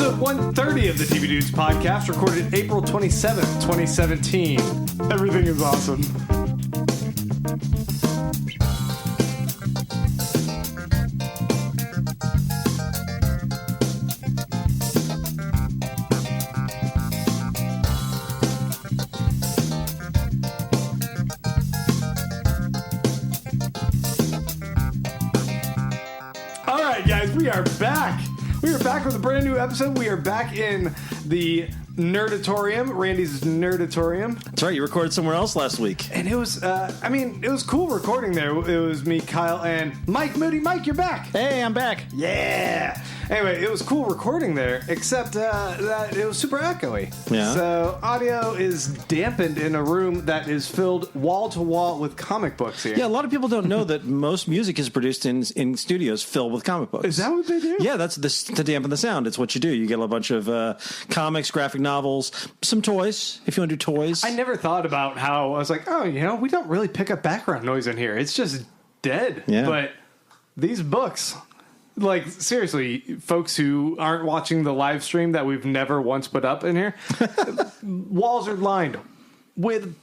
Episode 130 of the TV Dudes podcast, recorded April 27th, 2017. Everything is awesome. All right, guys, we are back. We are back with a brand new episode. We are back in the Nerdatorium, Randy's Nerdatorium. That's right, you recorded somewhere else last week. And it was, it was cool recording there. It was me, Kyle, and Mike Moody. Mike, you're back. Hey, I'm back. Yeah. Anyway, it was cool recording there, except that it was super echoey. Yeah. So audio is dampened in a room that is filled wall to wall with comic books here. Yeah, a lot of people don't know that most music is produced in studios filled with comic books. Is that what they do? Yeah, that's to dampen the sound. It's what you do. You get a bunch of comics, graphic novels, some toys, if you want to do toys. I never thought about how I was like, we don't really pick up background noise in here. It's just dead. Yeah. But these books, like, seriously, folks who aren't watching the live stream that we've never once put up in here, walls are lined with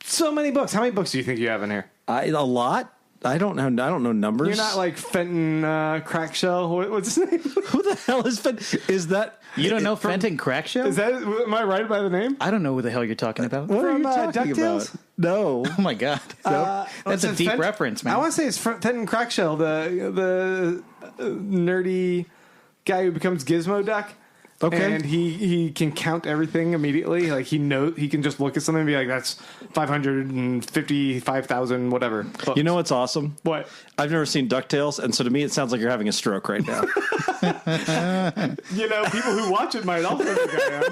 so many books. How many books do you think you have in here? A lot. I don't know numbers. You're not like Fenton Crackshell. What's his name? Who the hell is Fenton? Is that... You don't know Fenton Crackshell? Is that? Am I right by the name? I don't know who the hell you're talking about. What are you From, talking DuckTales? about? No. Oh my god. That's a deep reference, man. I want to say it's Fenton Crackshell, the nerdy guy who becomes Gizmo Duck. Okay. And he can count everything immediately. Like he can just look at something and be like, that's 555,000 whatever books. You know what's awesome? What? I've never seen DuckTales, and so to me it sounds like you're having a stroke right now. People who watch it might also think I am.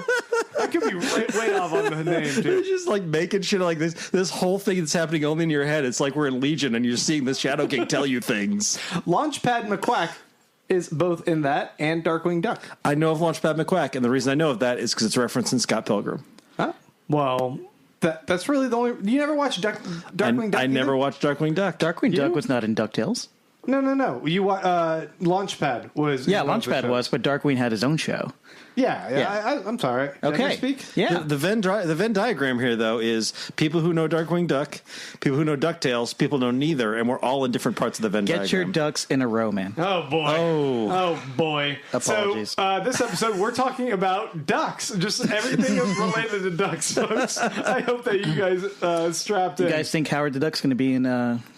I could be way off on the name, You're too. just like making shit like this whole thing that's happening only in your head. It's like we're in Legion and you're seeing this Shadow King tell you things. Launchpad McQuack is both in that and Darkwing Duck. I know of Launchpad McQuack, and the reason I know of that is because it's referenced in Scott Pilgrim. Huh? Well, that's really the only... You never watched Darkwing Duck? I never watched Darkwing Duck. Darkwing Duck was not in DuckTales. No. You Launchpad was... Yeah, Launchpad was, but Darkwing had his own show. Yeah. I'm sorry. Did Okay. I speak? Yeah. The Venn diagram here, though, is people who know Darkwing Duck, people who know DuckTales, people know neither, and we're all in different parts of the Venn diagram. Get your ducks in a row, man. Oh, boy. Oh, boy. Apologies. So, this episode, we're talking about ducks. Just everything related to ducks, folks. I hope that you guys strapped in. You guys think Howard the Duck's going to be in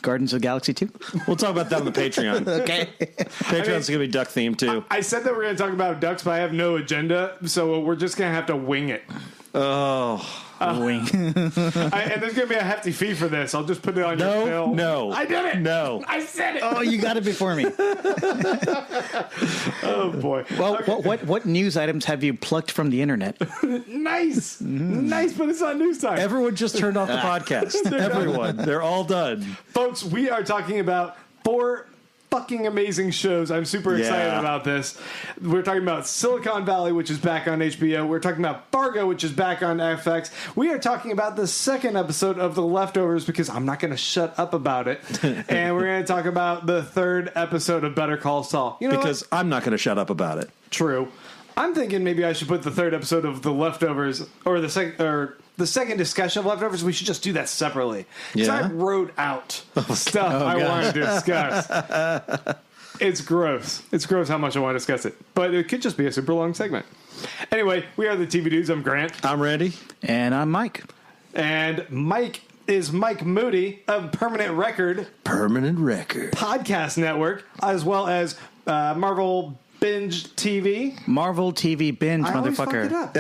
Guardians of the Galaxy 2? We'll talk about that on the Patreon. Okay. Patreon's going to be duck themed, too. I said that we're going to talk about ducks, but I have no agenda, so we're just going to have to wing it. Wing. And there's going to be a hefty fee for this. I'll just put it on your bill. No. I did it. No. I said it. Oh, you got it before me. Oh, boy. Well, what news items have you plucked from the internet? Nice. Nice, but it's not news time. Everyone just turned off the podcast. Everyone. They're all done. Folks, we are talking about 4 fucking amazing shows. I'm super excited about this. We're talking about Silicon Valley, which is back on HBO. We're talking about Fargo, which is back on FX. We are talking about the second episode of The Leftovers because I'm not going to shut up about it. And we're going to talk about the third episode of Better Call Saul. You know Because I'm not going to shut up about it. True. I'm thinking maybe I should put the third episode of The Leftovers or the second discussion of Leftovers. We should just do that separately. Because I wrote out stuff I want to discuss. It's gross. It's gross how much I want to discuss it. But it could just be a super long segment. Anyway, we are the TV Dudes. I'm Grant. I'm Randy. And I'm Mike. And Mike is Mike Moody of Permanent Record Podcast Network, as well as Marvel Binge TV. Marvel TV Binge, I always fuck it motherfucker. up.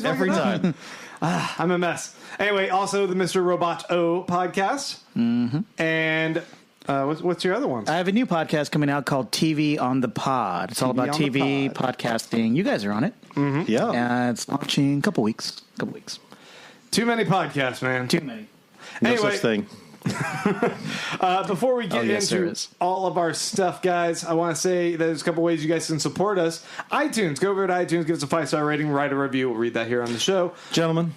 Every time. I'm a mess. Anyway, also the Mr. Robot O podcast. Mm-hmm. And what's your other ones? I have a new podcast coming out called TV on the Pod. It's all about TV podcasting. You guys are on it. Mm-hmm. Yeah. It's launching in a couple weeks. Too many podcasts, man. Too many. No such thing. Before we get there into is. all of our stuff, guys, I want to say there's a couple ways you guys can support us. iTunes. Go over to iTunes, give us a 5-star rating, write a review. We'll read that here on the show. Gentlemen,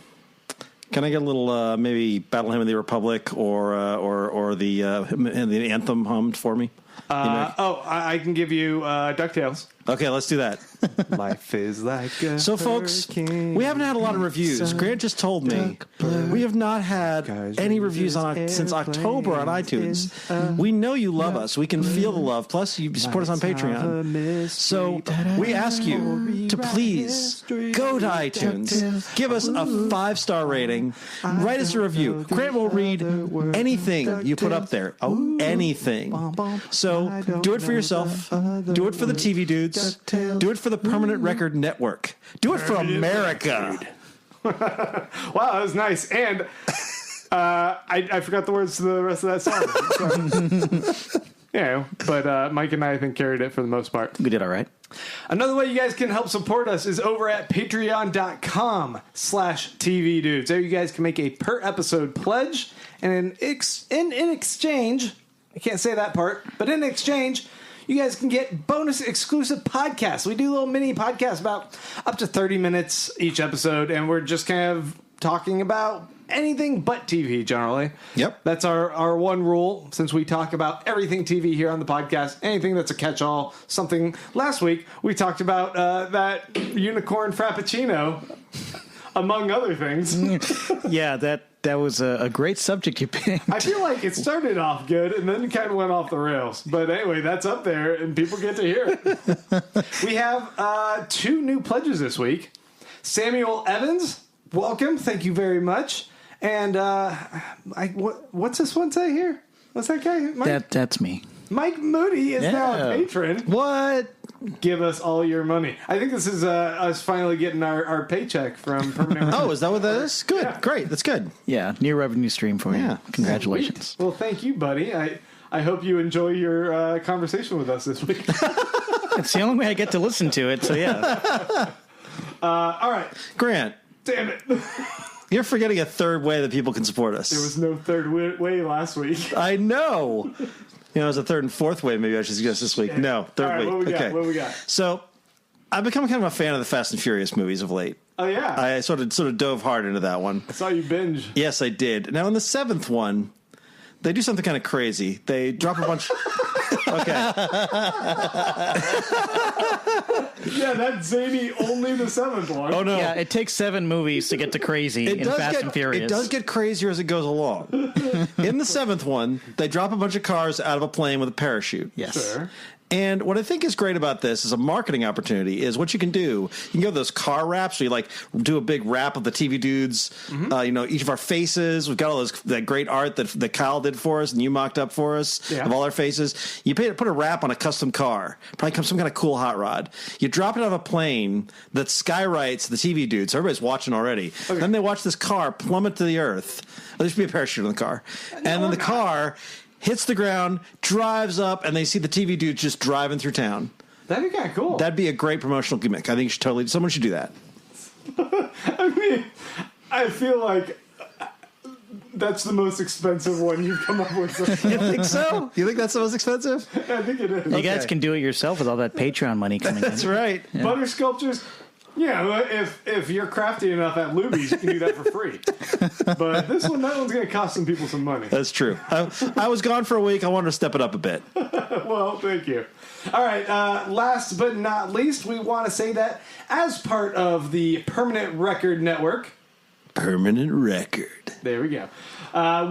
can I get a little maybe Battle Hymn of the Republic or the anthem hummed for me? I can give you DuckTales. Okay, let's do that. Life is like a So, folks, we haven't had a lot of reviews. Grant just told me we have not had any reviews since October on iTunes. We know you love us. We can feel the love. Plus, you support us on Patreon. So, we ask you to please go to iTunes, give us a 5-star rating, write us a review. Grant will read anything you put up there. Oh, anything. So, do it for yourself. Do it for the TV dudes. Do it for the Permanent Record Network. Do it for America. Wow, that was nice. And I forgot the words to the rest of that song. So, but Mike and I think carried it for the most part. We did all right. Another way you guys can help support us is over at patreon.com/TV Dudes. There you guys can make a per episode pledge. And in exchange, I can't say that part, but in exchange, you guys can get bonus exclusive podcasts. We do little mini podcasts about up to 30 minutes each episode, and we're just kind of talking about anything but TV generally. Yep. That's our one rule, since we talk about everything TV here on the podcast, anything that's a catch-all, something. Last week, we talked about that unicorn frappuccino, among other things. Yeah, that was a great subject you picked. I feel like it started off good and then it kind of went off the rails. But anyway, that's up there and people get to hear it. We have 2 new pledges this week. Samuel Evans, welcome. Thank you very much. And what's this one say here? What's that guy? Mike? That's me. Mike Moody is now a patron. What? Give us all your money. I think this is us finally getting our paycheck from Permanent. Oh, is that what that is? Good. Yeah. Great. That's good. Yeah, new revenue stream for you. Yeah. Congratulations. Sweet. Well, thank you, buddy. I hope you enjoy your conversation with us this week. It's the only way I get to listen to it, so yeah. All right. Grant. Damn it. You're forgetting a third way that people can support us. There was no third way last week. I know. It was a third and fourth way maybe I should suggest this week. No, third week. What we got? So, I've become kind of a fan of the Fast and Furious movies of late. Oh, yeah. I sort of dove hard into that one. I saw you binge. Yes, I did. Now, in the 7th one, they do something kind of crazy. They drop a bunch... Okay. Yeah, that's zany only the 7th one. Oh, no. Yeah, it takes 7 movies to get to crazy in Fast and Furious. It does get crazier as it goes along. In the 7th one, they drop a bunch of cars out of a plane with a parachute. Yes. Sure. And what I think is great about this is a marketing opportunity is what you can do. You can go to those car wraps where you like do a big wrap of the TV dudes, each of our faces. We've got all that great art that Kyle did for us and you mocked up for us of all our faces. You put a wrap on a custom car, probably some kind of cool hot rod. You drop it out of a plane that skywrites the TV dudes. So everybody's watching already. Okay. Then they watch this car plummet to the earth. There should be a parachute in the car. And then the car hits the ground, drives up, and they see the TV dudes just driving through town. That'd be kind of cool. That'd be a great promotional gimmick. I think someone should do that. I mean, I feel like that's the most expensive one you've come up with. You think so? You think that's the most expensive? I think it is. You guys can do it yourself with all that Patreon money coming in. That's right. Yeah. Butter sculptures. Yeah, if you're crafty enough at Luby's, you can do that for free. But that one's going to cost some people some money. That's true. I was gone for a week. I wanted to step it up a bit. Well, thank you. All right, last but not least, we want to say that as part of the Permanent Record Network. Permanent Record. There we go.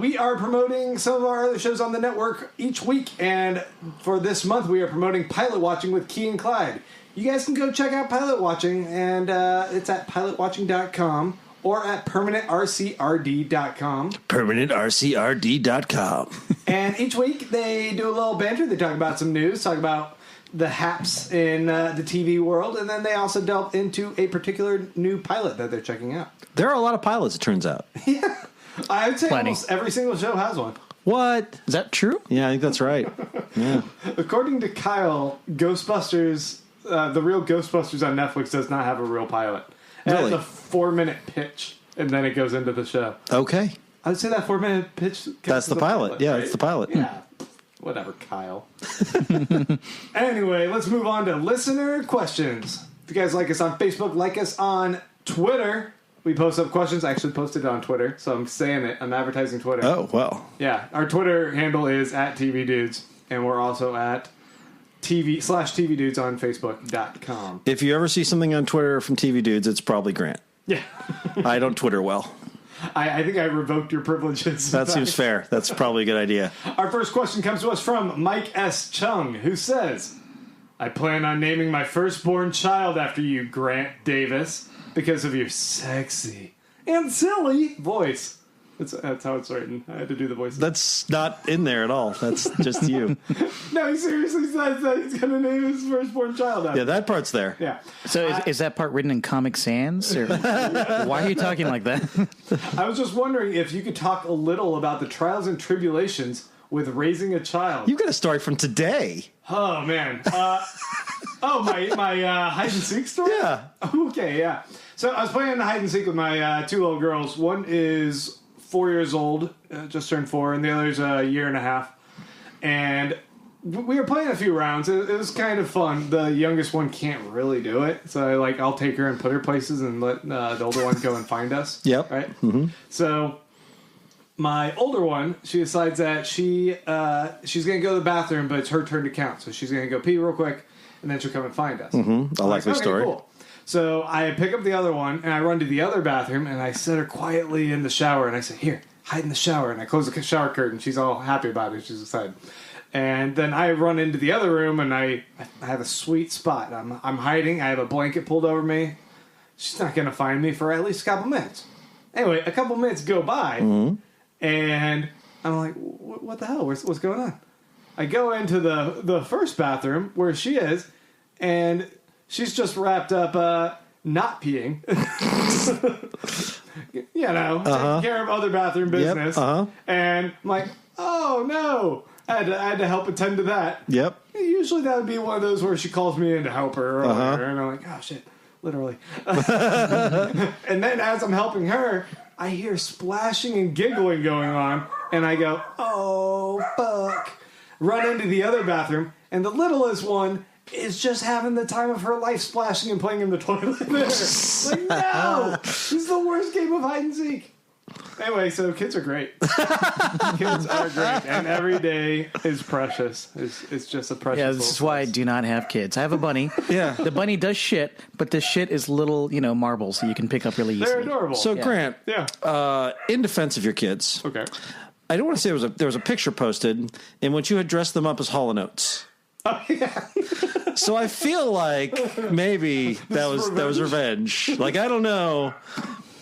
We are promoting some of our other shows on the network each week, and for this month, we are promoting Pilot Watching with Key and Clyde. You guys can go check out Pilot Watching, and it's at pilotwatching.com or at permanentrcrd.com. Permanentrcrd.com. And each week they do a little banter. They talk about some news, talk about the haps in the TV world, and then they also delve into a particular new pilot that they're checking out. There are a lot of pilots, it turns out. Yeah. I would say almost every single show has one. What? Is that true? Yeah, I think that's right. Yeah. According to Kyle, Ghostbusters... the real Ghostbusters on Netflix does not have a real pilot. It has a 4-minute pitch, and then it goes into the show. Okay. I would say that 4-minute pitch... That's the pilot. Yeah, right? It's the pilot. Yeah. Whatever, Kyle. Anyway, let's move on to listener questions. If you guys like us on Facebook, like us on Twitter. We post up questions. I actually posted it on Twitter, so I'm saying it. I'm advertising Twitter. Oh, well. Yeah, our Twitter handle is @TVDudes. and we're also at TV/TV Dudes on Facebook.com. If you ever see something on Twitter from TV Dudes, it's probably Grant. Yeah. I don't Twitter well. I think I revoked your privileges. That seems fair. That's probably a good idea. Our first question comes to us from Mike S. Chung, who says, I plan on naming my firstborn child after you, Grant Davis, because of your sexy and silly voice. That's how it's written. I had to do the voice. That's not in there at all. That's just you. No, he seriously says that he's going to name his firstborn child after. Yeah, that part's there. Yeah. So is that part written in Comic Sans? Or why are you talking like that? I was just wondering if you could talk a little about the trials and tribulations with raising a child. You've got a story from today. Oh, man. My hide and seek story? Yeah. Okay, yeah. So I was playing hide and seek with my two little girls. One is 4 years old, just turned 4, and the other's a year and a half. And we were playing a few rounds. It was kind of fun. The youngest one can't really do it, so I'll take her and put her places and let the older one go and find us. Yep. Right? Mm-hmm. So my older one, she decides that she's going to go to the bathroom, but it's her turn to count. So she's going to go pee real quick, and then she'll come and find us. Mm-hmm. A likely story. Cool. So I pick up the other one, and I run to the other bathroom, and I set her quietly in the shower, and I say, here, hide in the shower. And I close the shower curtain. She's all happy about it. She's excited. And then I run into the other room, and I have a sweet spot. I'm hiding. I have a blanket pulled over me. She's not going to find me for at least a couple minutes. Anyway, a couple minutes go by, and I'm like, what the hell? What's going on? I go into the first bathroom where she is, and she's just wrapped up not peeing. Taking care of other bathroom business. Yep, And I'm like, oh no. I had to help attend to that. Yep. Usually that would be one of those where she calls me in to help her. And I'm like, oh shit, literally. And then as I'm helping her, I hear splashing and giggling going on. And I go, oh fuck. Run into the other bathroom. And the littlest one is just having the time of her life, splashing and playing in the toilet there. Like, no! This is the worst game of hide and seek. Anyway, so kids are great. Kids are great. And every day is precious. It's just a precious. Yeah, this is why I do not have kids. I have a bunny. Yeah. The bunny does shit, but the shit is little, marbles that you can pick up really easily. They're adorable. So, Yeah. Grant, yeah. In defense of your kids, Okay. I don't want to say there was a picture posted in which you had dressed them up as Hall & Oates. Oh, yeah. So I feel like maybe that was revenge. Like, I don't know,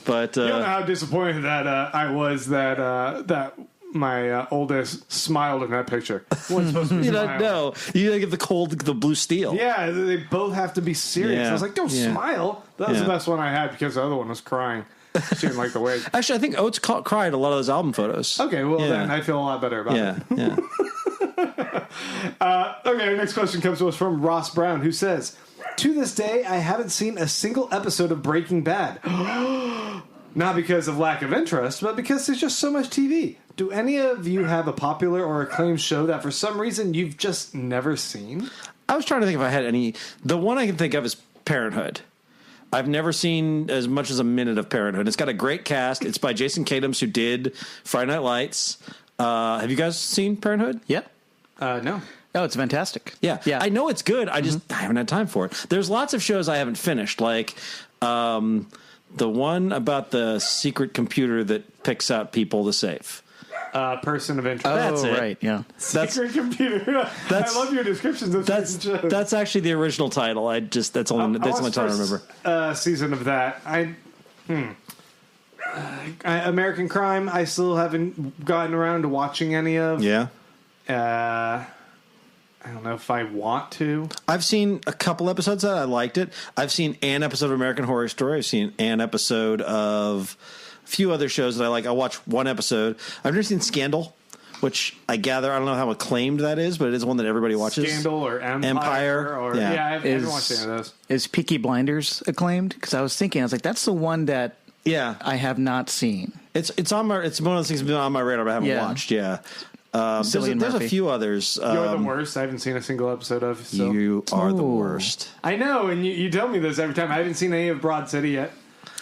but You don't know how disappointed that I was that my oldest smiled in that picture. Wasn't supposed to be you don't smiling. know. You gotta get the blue steel. Yeah, they both have to be serious. Yeah. I was like, don't Yeah. smile. That was the best one I had because the other one was crying. She didn't like the wig. Actually, I think Oates cried a lot of those album photos. Okay, well Yeah. then I feel a lot better about it. Yeah. Okay, our next question comes to us from Ross Brown, who says, to this day, I haven't seen a single episode of Breaking Bad. Not because of lack of interest, but because there's just so much TV. Do any of you have a popular or acclaimed show that for some reason you've just never seen? I was trying to think if I had any. The one I can think of is Parenthood. I've never seen as much as a minute of Parenthood. It's got a great cast. It's by Jason Katims, who did Friday Night Lights. Have you guys seen Parenthood? Yep. No. Oh, it's fantastic. Yeah. Yeah. I know it's good. I just I haven't had time for it. There's lots of shows I haven't finished, like the one about the secret computer that picks out people to save. Person of interest. That's it. Right, yeah. Secret computer. I love your descriptions of certain shows. That's actually the original title. That's the only time I remember. Season of that. American Crime. I still haven't gotten around to watching any of. Yeah. I don't know if I want to. I've seen a couple episodes of that. I liked it. I've seen an episode of American Horror Story. I've seen an episode of a few other shows that I like. I watch one episode. I've never seen Scandal, which I gather, I don't know how acclaimed that is, but it is one that everybody watches. Scandal or Empire. Or, Yeah. I haven't watched any of those. Is Peaky Blinders acclaimed? Because I was thinking, that's the one that I have not seen. It's one of those things that's been on my radar but I haven't watched. Yeah. There's a few others. You're the worst. I haven't seen a single episode of. So. You are the worst. I know, and you tell me this every time. I haven't seen any of Broad City yet.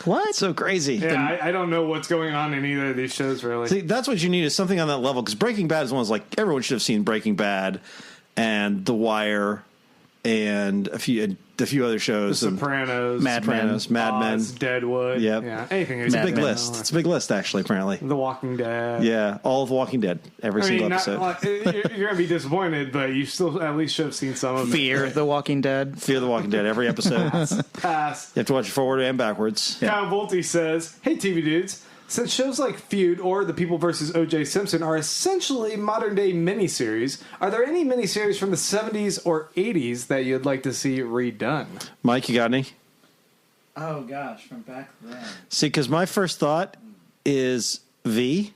What? It's so crazy. Yeah, I don't know what's going on in either of these shows, really. See, that's what you need is something on that level, because Breaking Bad is one of those, like, everyone should have seen Breaking Bad and The Wire and a few other shows. The Sopranos. Mad Men. Deadwood. Yep. Yeah, anything. It's a big list. It's a big list, actually, apparently. The Walking Dead. Yeah, all of Walking Dead. Every single episode. You're going to be disappointed, but you still at least should have seen some of it. Fear the Walking Dead. Fear the Walking Dead, every episode. Pass. You have to watch it forward and backwards. Kyle Volte says, "Hey, TV dudes. Since shows like Feud or The People vs. O.J. Simpson are essentially modern-day miniseries, are there any miniseries from the 70s or 80s that you'd like to see redone?" Mike, you got any? Oh, gosh, from back then. See, because my first thought is V.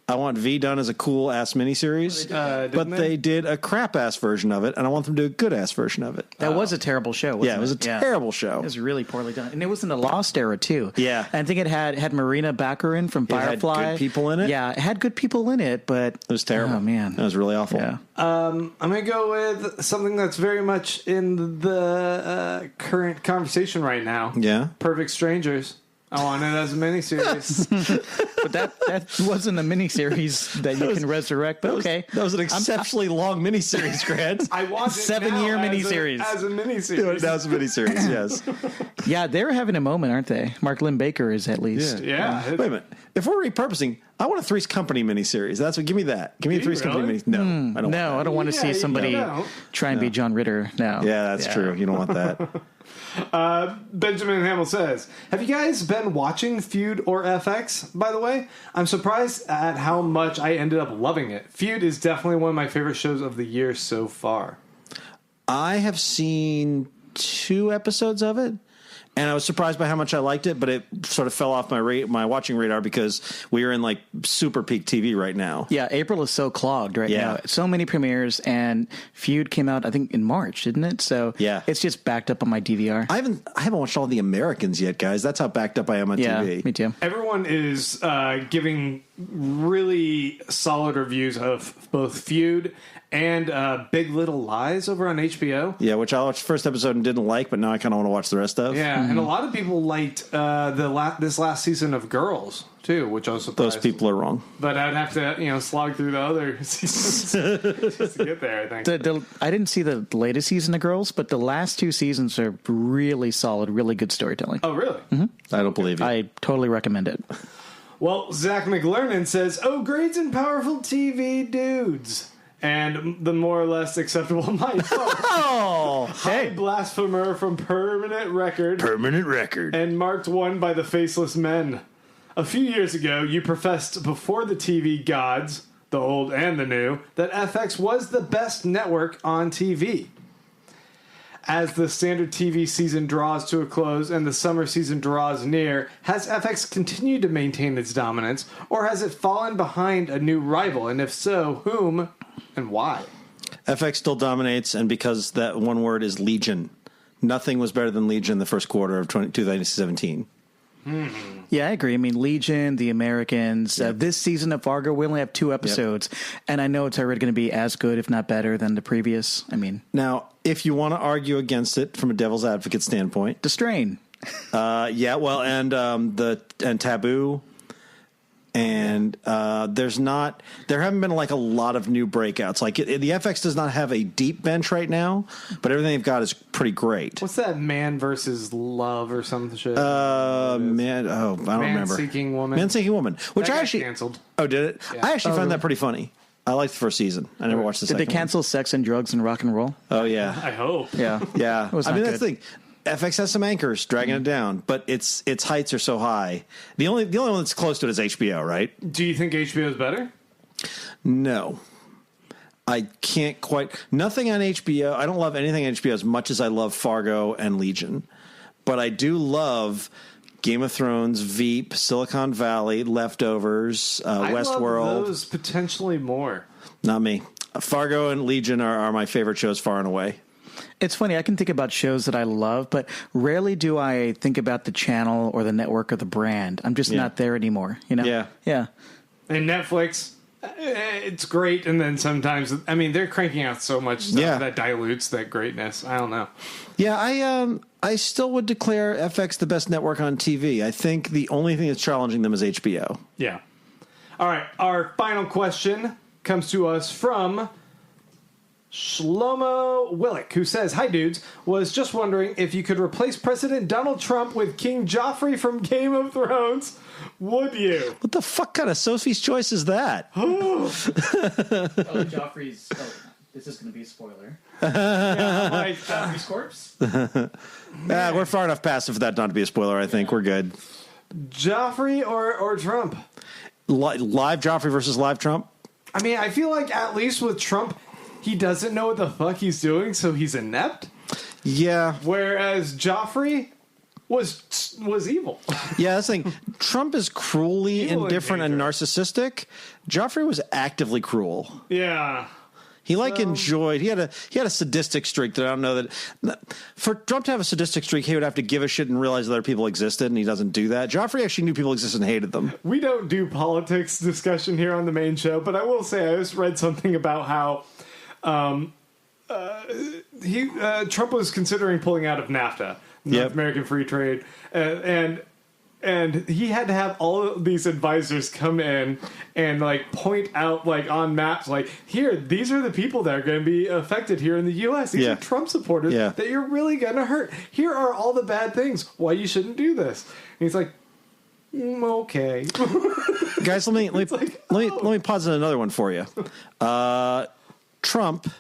I want V done as a cool-ass miniseries, but they did a crap-ass version of it, and I want them to do a good-ass version of it. That was a terrible show, wasn't it? Yeah, it was a terrible show. It was really poorly done. And it was in the Lost era, too. Yeah. I think it had Marina Baccarin from Firefly. It had good people in it? Yeah, it had good people in it, but... It was terrible. Oh, man. It was really awful. Yeah. I'm going to go with something that's very much in the current conversation right now. Yeah? Perfect Strangers. I want it as a miniseries. But that wasn't a miniseries that you can resurrect. But okay. That was an exceptionally long miniseries, Grant. I want it 7-year miniseries. As a miniseries. That was a miniseries, yes. Yeah, they're having a moment, aren't they? Mark Linn-Baker is at least. Yeah. Wait a minute. If we're repurposing, I want a Three's Company miniseries. That's what. Give me that. Give me a Three's Company miniseries. No, I don't. No, I don't want to see somebody try and be John Ritter. No. Yeah, that's true. You don't want that. Benjamin Hamill says, "Have you guys been watching Feud or FX, by the way? I'm surprised at how much I ended up loving it. Feud is definitely one of my favorite shows of the year so far." I have seen 2 episodes of it, and I was surprised by how much I liked it, but it sort of fell off my watching radar because we are in like super peak TV right now. Yeah, April is so clogged right now. So many premieres, and Feud came out, I think, in March, didn't it? So it's just backed up on my DVR. I haven't watched all the Americans yet, guys. That's how backed up I am on TV. Yeah, me too. Everyone is giving really solid reviews of both Feud and Big Little Lies over on HBO. Yeah, which I watched the first episode and didn't like, but now I kind of want to watch the rest of. Yeah, and a lot of people liked this last season of Girls, too, which I was surprised. Those people are wrong. But I'd have to, slog through the other seasons just to get there, I think. I didn't see the latest season of Girls, but the last 2 seasons are really solid, really good storytelling. Oh, really? Mm-hmm. I don't believe you. I totally recommend it. Well, Zach McLernan says, "Oh, grades and powerful TV dudes." And the more or less acceptable Mike. Hey, blasphemer from Permanent RCRD. Permanent RCRD. And marked 1 by the Faceless Men. A few years ago, you professed before the TV gods, the old and the new, that FX was the best network on TV. As the standard TV season draws to a close and the summer season draws near, has FX continued to maintain its dominance, or has it fallen behind a new rival? And if so, whom and why? FX still dominates, and because that one word is Legion. Nothing was better than Legion the first quarter of 2017. Yeah, I agree. I mean, Legion, The Americans, this season of Fargo, we only have 2 episodes, and I know it's already going to be as good, if not better, than the previous. I mean, now, if you want to argue against it from a devil's advocate standpoint, The Strain. And Taboo. And there haven't been like a lot of new breakouts. Like the FX does not have a deep bench right now, but everything they've got is pretty great. What's that Man versus Love or some shit? I don't remember. Man-Seeking Woman. Man-Seeking Woman, which that I got actually canceled. Oh, did it? Yeah. I actually found that pretty funny. I liked the first season. I never watched the second one. Did they cancel Sex and Drugs and Rock and Roll? Oh yeah. I hope. Yeah. Yeah. It was I mean, not that's the thing. FX has some anchors dragging it down, but its heights are so high. The only one that's close to it is HBO, right? Do you think HBO is better? No. I can't quite. Nothing on HBO. I don't love anything on HBO as much as I love Fargo and Legion. But I do love Game of Thrones, Veep, Silicon Valley, Leftovers, Westworld. I love those potentially more. Not me. Fargo and Legion are my favorite shows far and away. It's funny, I can think about shows that I love, but rarely do I think about the channel or the network or the brand. I'm just not there anymore, you know? Yeah. And Netflix, it's great, and then sometimes, I mean, they're cranking out so much stuff that dilutes that greatness. I don't know. Yeah, I still would declare FX the best network on TV. I think the only thing that's challenging them is HBO. Yeah. All right. Our final question comes to us from Shlomo Willick, who says, "Hi, dudes. Was just wondering if you could replace President Donald Trump with King Joffrey from Game of Thrones. Would you?" What the fuck kind of Sophie's choice is that? Joffrey's... this is going to be a spoiler. Joffrey's corpse? We're far enough past it for that not to be a spoiler, I think. We're good. Joffrey or Trump? Live Joffrey versus live Trump? I mean, I feel like at least with Trump, he doesn't know what the fuck he's doing, so he's inept. Yeah. Whereas Joffrey was evil. Yeah, that's the thing. Trump is cruelly Evil indifferent and nature. narcissistic. Joffrey was actively cruel. Yeah. He enjoyed. He had a sadistic streak that I don't know that. For Trump to have a sadistic streak, he would have to give a shit and realize that other people existed, and he doesn't do that. Joffrey actually knew people existed and hated them. We don't do politics discussion here on the main show, but I will say I just read something about how Trump was considering pulling out of NAFTA, North American Free Trade, and he had to have all of these advisors come in and like point out like on maps like, here, these are the people that are going to be affected here in the U.S. These are Trump supporters that you're really going to hurt. Here are all the bad things why you shouldn't do this. And he's like, okay, guys. Let me pause on another one for you. Trump,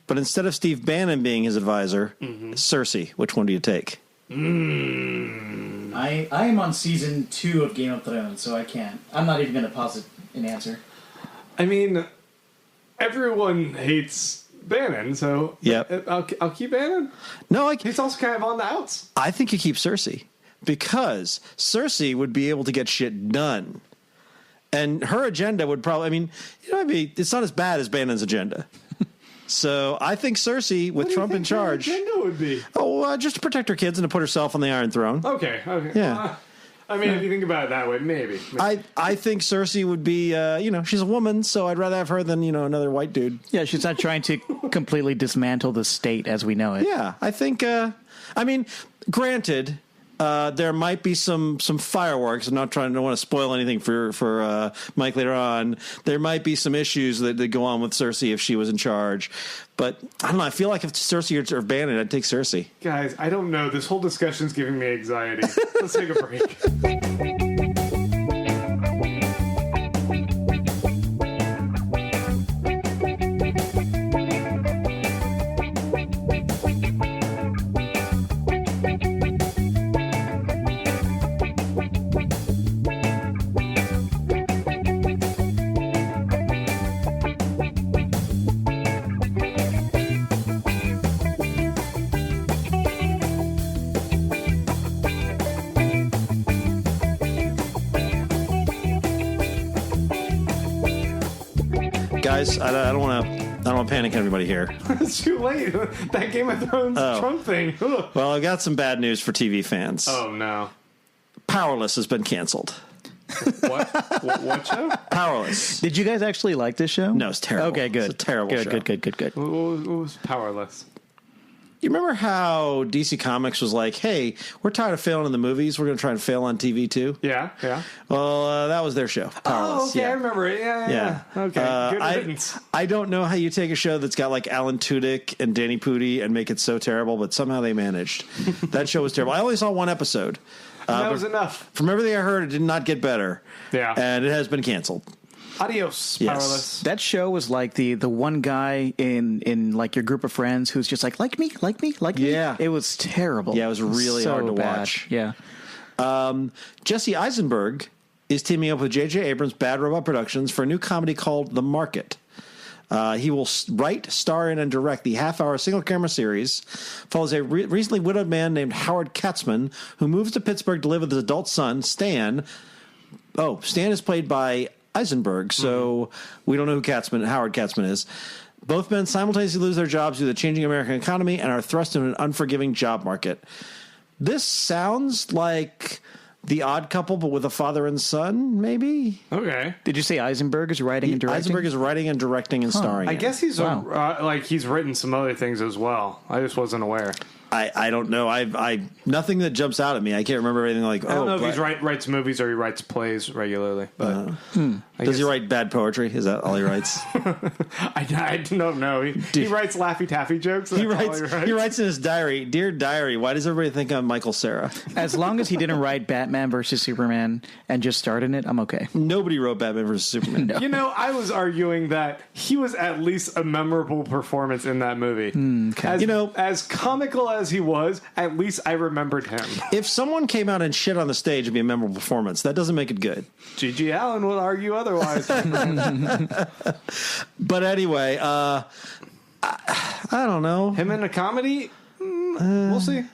but instead of Steve Bannon being his advisor, Cersei. Which one do you take? I am on season 2 of Game of Thrones, so I can't. I'm not even going to posit an answer. I mean, everyone hates Bannon, so I'll keep Bannon. No, he's also kind of on the outs. I think you keep Cersei because Cersei would be able to get shit done, and her agenda would probably. I mean, it's not as bad as Bannon's agenda. So I think Cersei, with Trump in charge, her agenda would be? Just to protect her kids and to put herself on the Iron Throne. Okay. Yeah. I mean, if you think about it that way, maybe. I think Cersei would be, she's a woman, so I'd rather have her than, another white dude. Yeah, she's not trying to completely dismantle the state as we know it. Yeah, I think, granted, there might be some fireworks. I'm not trying to want to spoil anything for Mike later on. There might be some issues that go on with Cersei if she was in charge. But I don't know. I feel like if Cersei or Bannon, I'd take Cersei. Guys, I don't know. This whole discussion's giving me anxiety. Let's take a break. Guys, I don't want to panic everybody here. It's too late. That Game of Thrones Trump thing. Ugh. Well, I've got some bad news for TV fans. Oh, no. Powerless has been canceled. What show? Powerless. Did you guys actually like this show? No, it's terrible. Okay, good. It's a terrible show. Good. What was Powerless? You remember how DC Comics was like, hey, we're tired of failing in the movies. We're going to try and fail on TV, too? Yeah. Well, that was their show, Powerless. Oh, okay, I remember it. Yeah. Okay, good riddance. I don't know how you take a show that's got, like, Alan Tudyk and Danny Pudi and make it so terrible, but somehow they managed. That show was terrible. I only saw one episode. That was enough. From everything I heard, it did not get better. Yeah. And it has been canceled. Adios, Powerless. That show was like the one guy in like your group of friends who's just like me. Yeah. It was terrible. Yeah, it was really hard to watch. Yeah. Jesse Eisenberg is teaming up with J.J. Abrams' Bad Robot Productions for a new comedy called The Market. He will write, star in, and direct the half-hour single-camera series. Follows a recently widowed man named Howard Katzman, who moves to Pittsburgh to live with his adult son, Stan. Oh, Stan is played by Eisenberg, so we don't know who Howard Katzman is. Both men simultaneously lose their jobs due to the changing American economy and are thrust into an unforgiving job market. This sounds like The Odd Couple, but with a father and son, maybe? Okay. Did you say Eisenberg is writing and directing? Eisenberg is writing and directing and starring. I guess he's he's written some other things as well. I just wasn't aware. I don't know. I nothing that jumps out at me. I can't remember anything like. I don't know if he writes movies or he writes plays regularly. But does he write bad poetry? Is that all he writes? I don't know. He writes Laffy Taffy jokes. He writes in his diary, "Dear diary, why does everybody think I'm Michael Cera?" As long as he didn't write Batman versus Superman and just starred in it, I'm okay. Nobody wrote Batman versus Superman. No. You know, I was arguing that he was at least a memorable performance in that movie. Okay. As comical as he was, at least I remembered him. If someone came out and shit on the stage, it'd be a memorable performance. That doesn't make it good. G.G. Allen would argue otherwise. But anyway, I don't know. Him in a comedy? We'll see.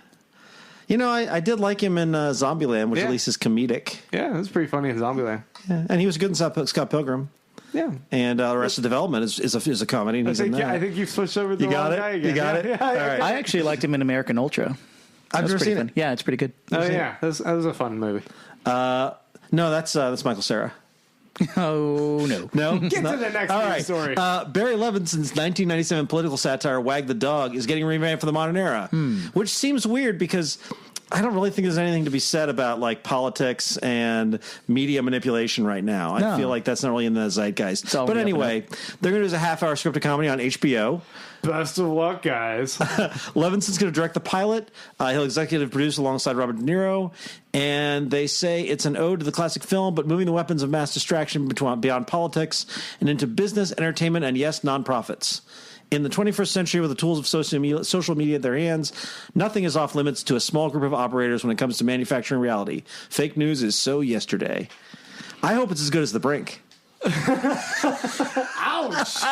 I did like him in Zombieland, which at least is comedic. Yeah, it was pretty funny in Zombieland. Yeah. And he was good in Scott Pilgrim. Yeah. And Arrested Development is a comedy. And I think you've switched over to the wrong guy again. You got it? Yeah, all right. I actually liked him in American Ultra. I've never seen it. Yeah, it's pretty good. Oh, yeah. That was a fun movie. No, that's Michael Cera. Oh, no. No? Get to the next news story. Barry Levinson's 1997 political satire, Wag the Dog, is getting revamped for the modern era, which seems weird because I don't really think there's anything to be said about like politics and media manipulation right now. I feel like that's not really in the zeitgeist. But anyway, they're going to do a half-hour scripted comedy on HBO. Best of luck, guys. Levinson's going to direct the pilot. He'll executive produce alongside Robert De Niro. And they say it's an ode to the classic film, but moving the weapons of mass distraction beyond politics and into business, entertainment, and, yes, nonprofits. In the 21st century, with the tools of social media at their hands, nothing is off limits to a small group of operators when it comes to manufacturing reality. Fake news is so yesterday. I hope it's as good as The Brink. Ouch!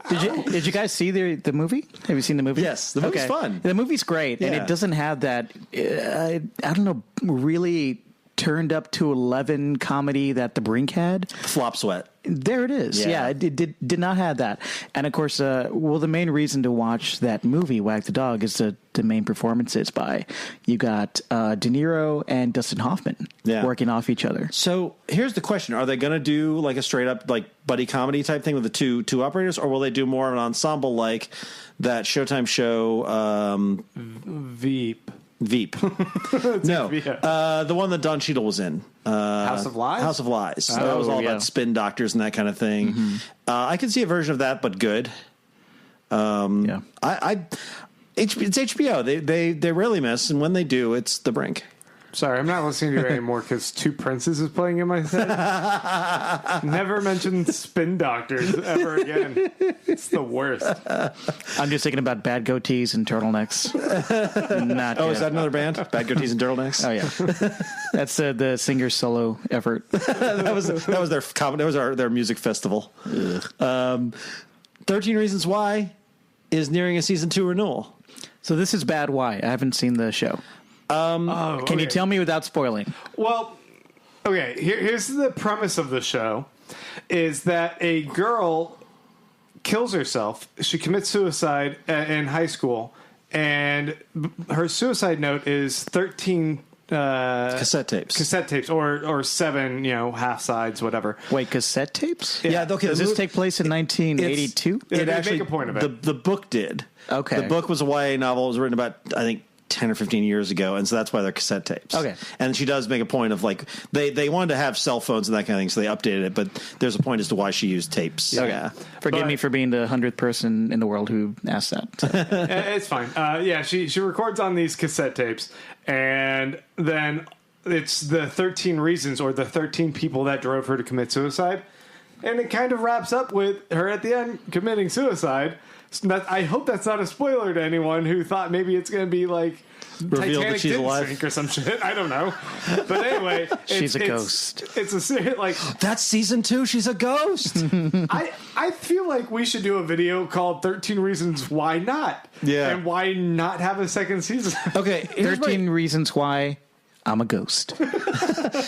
Did you guys see the movie? Have you seen the movie? Yes, the movie's fun. The movie's great, and it doesn't have that. I don't know, really turned up to 11 comedy that The Brink had. Flop Sweat. There it is. Yeah, it did not have that. And of course, the main reason to watch that movie, Wag the Dog, is the main performances by. You got De Niro and Dustin Hoffman working off each other. So here's the question. Are they going to do like a straight up like buddy comedy type thing with the two operators, or will they do more of an ensemble like that Showtime show Veep? No, the one that Don Cheadle was in. House of Lies? House of Lies. That was all about spin doctors and that kind of thing. Mm-hmm. I can see a version of that, but good. It's HBO. They rarely miss, and when they do, it's The Brink. Sorry, I'm not listening to you anymore because Two Princes is playing in my head. Never mention spin doctors ever again. It's the worst. I'm just thinking about bad goatees and turtlenecks. Not good. Is that another band? Bad goatees and turtlenecks? Oh yeah, that's the singer's solo effort. that was their comedy. That was their music festival. 13 Reasons Why is nearing a season 2 renewal. So this is bad. Why? I haven't seen the show. Can you tell me without spoiling? Well, okay, here's the premise of the show, is that a girl kills herself. She commits suicide in high school, and her suicide note is 13 cassette tapes or 7, half sides, whatever. Wait, cassette tapes? Yeah. Okay. Does this take place in 1982? It actually make a point of it. The book did. Okay. The book was a YA novel. It was written about, I think, 10 or 15 years ago, and so that's why they're cassette tapes. Okay. And she does make a point of, like, they wanted to have cell phones and that kind of thing, so they updated it, but there's a point as to why she used tapes. Okay. Yeah. Forgive me for being the 100th person in the world who asked that. So. It's fine. She records on these cassette tapes, and then it's the 13 reasons or the 13 people that drove her to commit suicide, and it kind of wraps up with her at the end committing suicide. I hope that's not a spoiler to anyone who thought maybe it's going to be like revealed Titanic that she's didn't alive sink or some shit. I don't know. But anyway, she's a ghost. It's a like that's season 2. She's a ghost. I feel like we should do a video called 13 Reasons Why Not. Yeah. And why not have a second season? Okay, 13 reasons why I'm a ghost.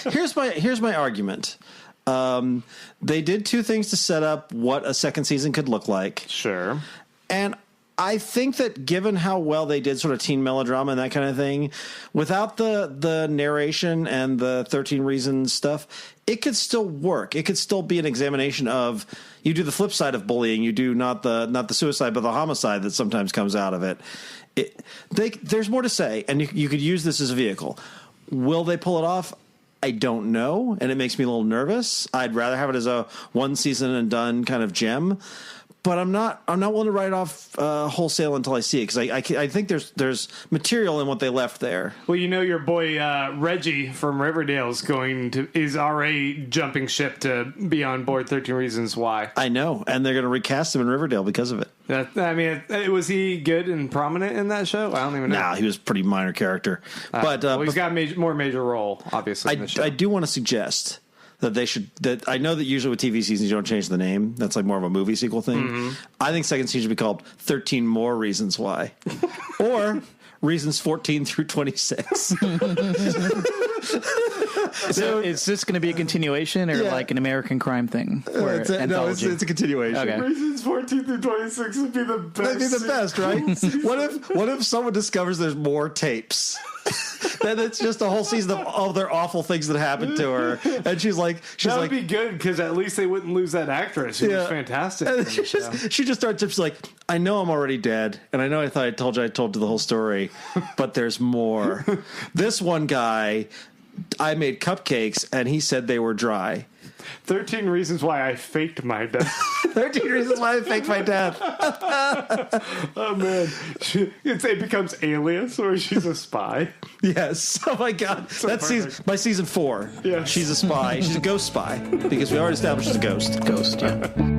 Here's my argument. They did 2 things to set up what a second season could look like. Sure. And I think that given how well they did sort of teen melodrama and that kind of thing, without the narration and the 13 Reasons stuff, it could still work. It could still be an examination of, you do the flip side of bullying, you do not the suicide but the homicide that sometimes comes out of it. There's more to say, and you could use this as a vehicle. Will they pull it off? I don't know, and it makes me a little nervous. I'd rather have it as a one season and done kind of gem. But I'm not willing to write off wholesale until I see it, because I think there's material in what they left there. Well, your boy Reggie from Riverdale is already jumping ship to be on board 13 Reasons Why. I know, and they're going to recast him in Riverdale because of it. Was he good and prominent in that show? I don't even know. Nah, he was a pretty minor character. But he's got a more major role, obviously, in the show. I do want to suggest that they should. That I know that usually with TV seasons you don't change the name. That's like more of a movie sequel thing. Mm-hmm. I think second season should be called 13 More Reasons Why, or Reasons 14 through 26. So is this going to be a continuation or like an American Crime thing? It's a continuation. Okay. Reasons 14 through 26 would be the best. That'd be the best, right? What if someone discovers there's more tapes? Then it's just a whole season of all their awful things that happened to her, and she's like, that would be good, because at least they wouldn't lose that actress. She was fantastic. And she just starts. She's like, I know I'm already dead, and I know I told you the whole story, but there's more. This one guy, I made cupcakes, and he said they were dry. 13 Reasons Why I Faked My Death. 13 Reasons Why I Faked My Death. Oh, man. It becomes Alias, or she's a spy. Yes. Oh, my God. That's by season 4. Yes. She's a spy. She's a ghost spy, because we already established she's a ghost. Ghost, yeah.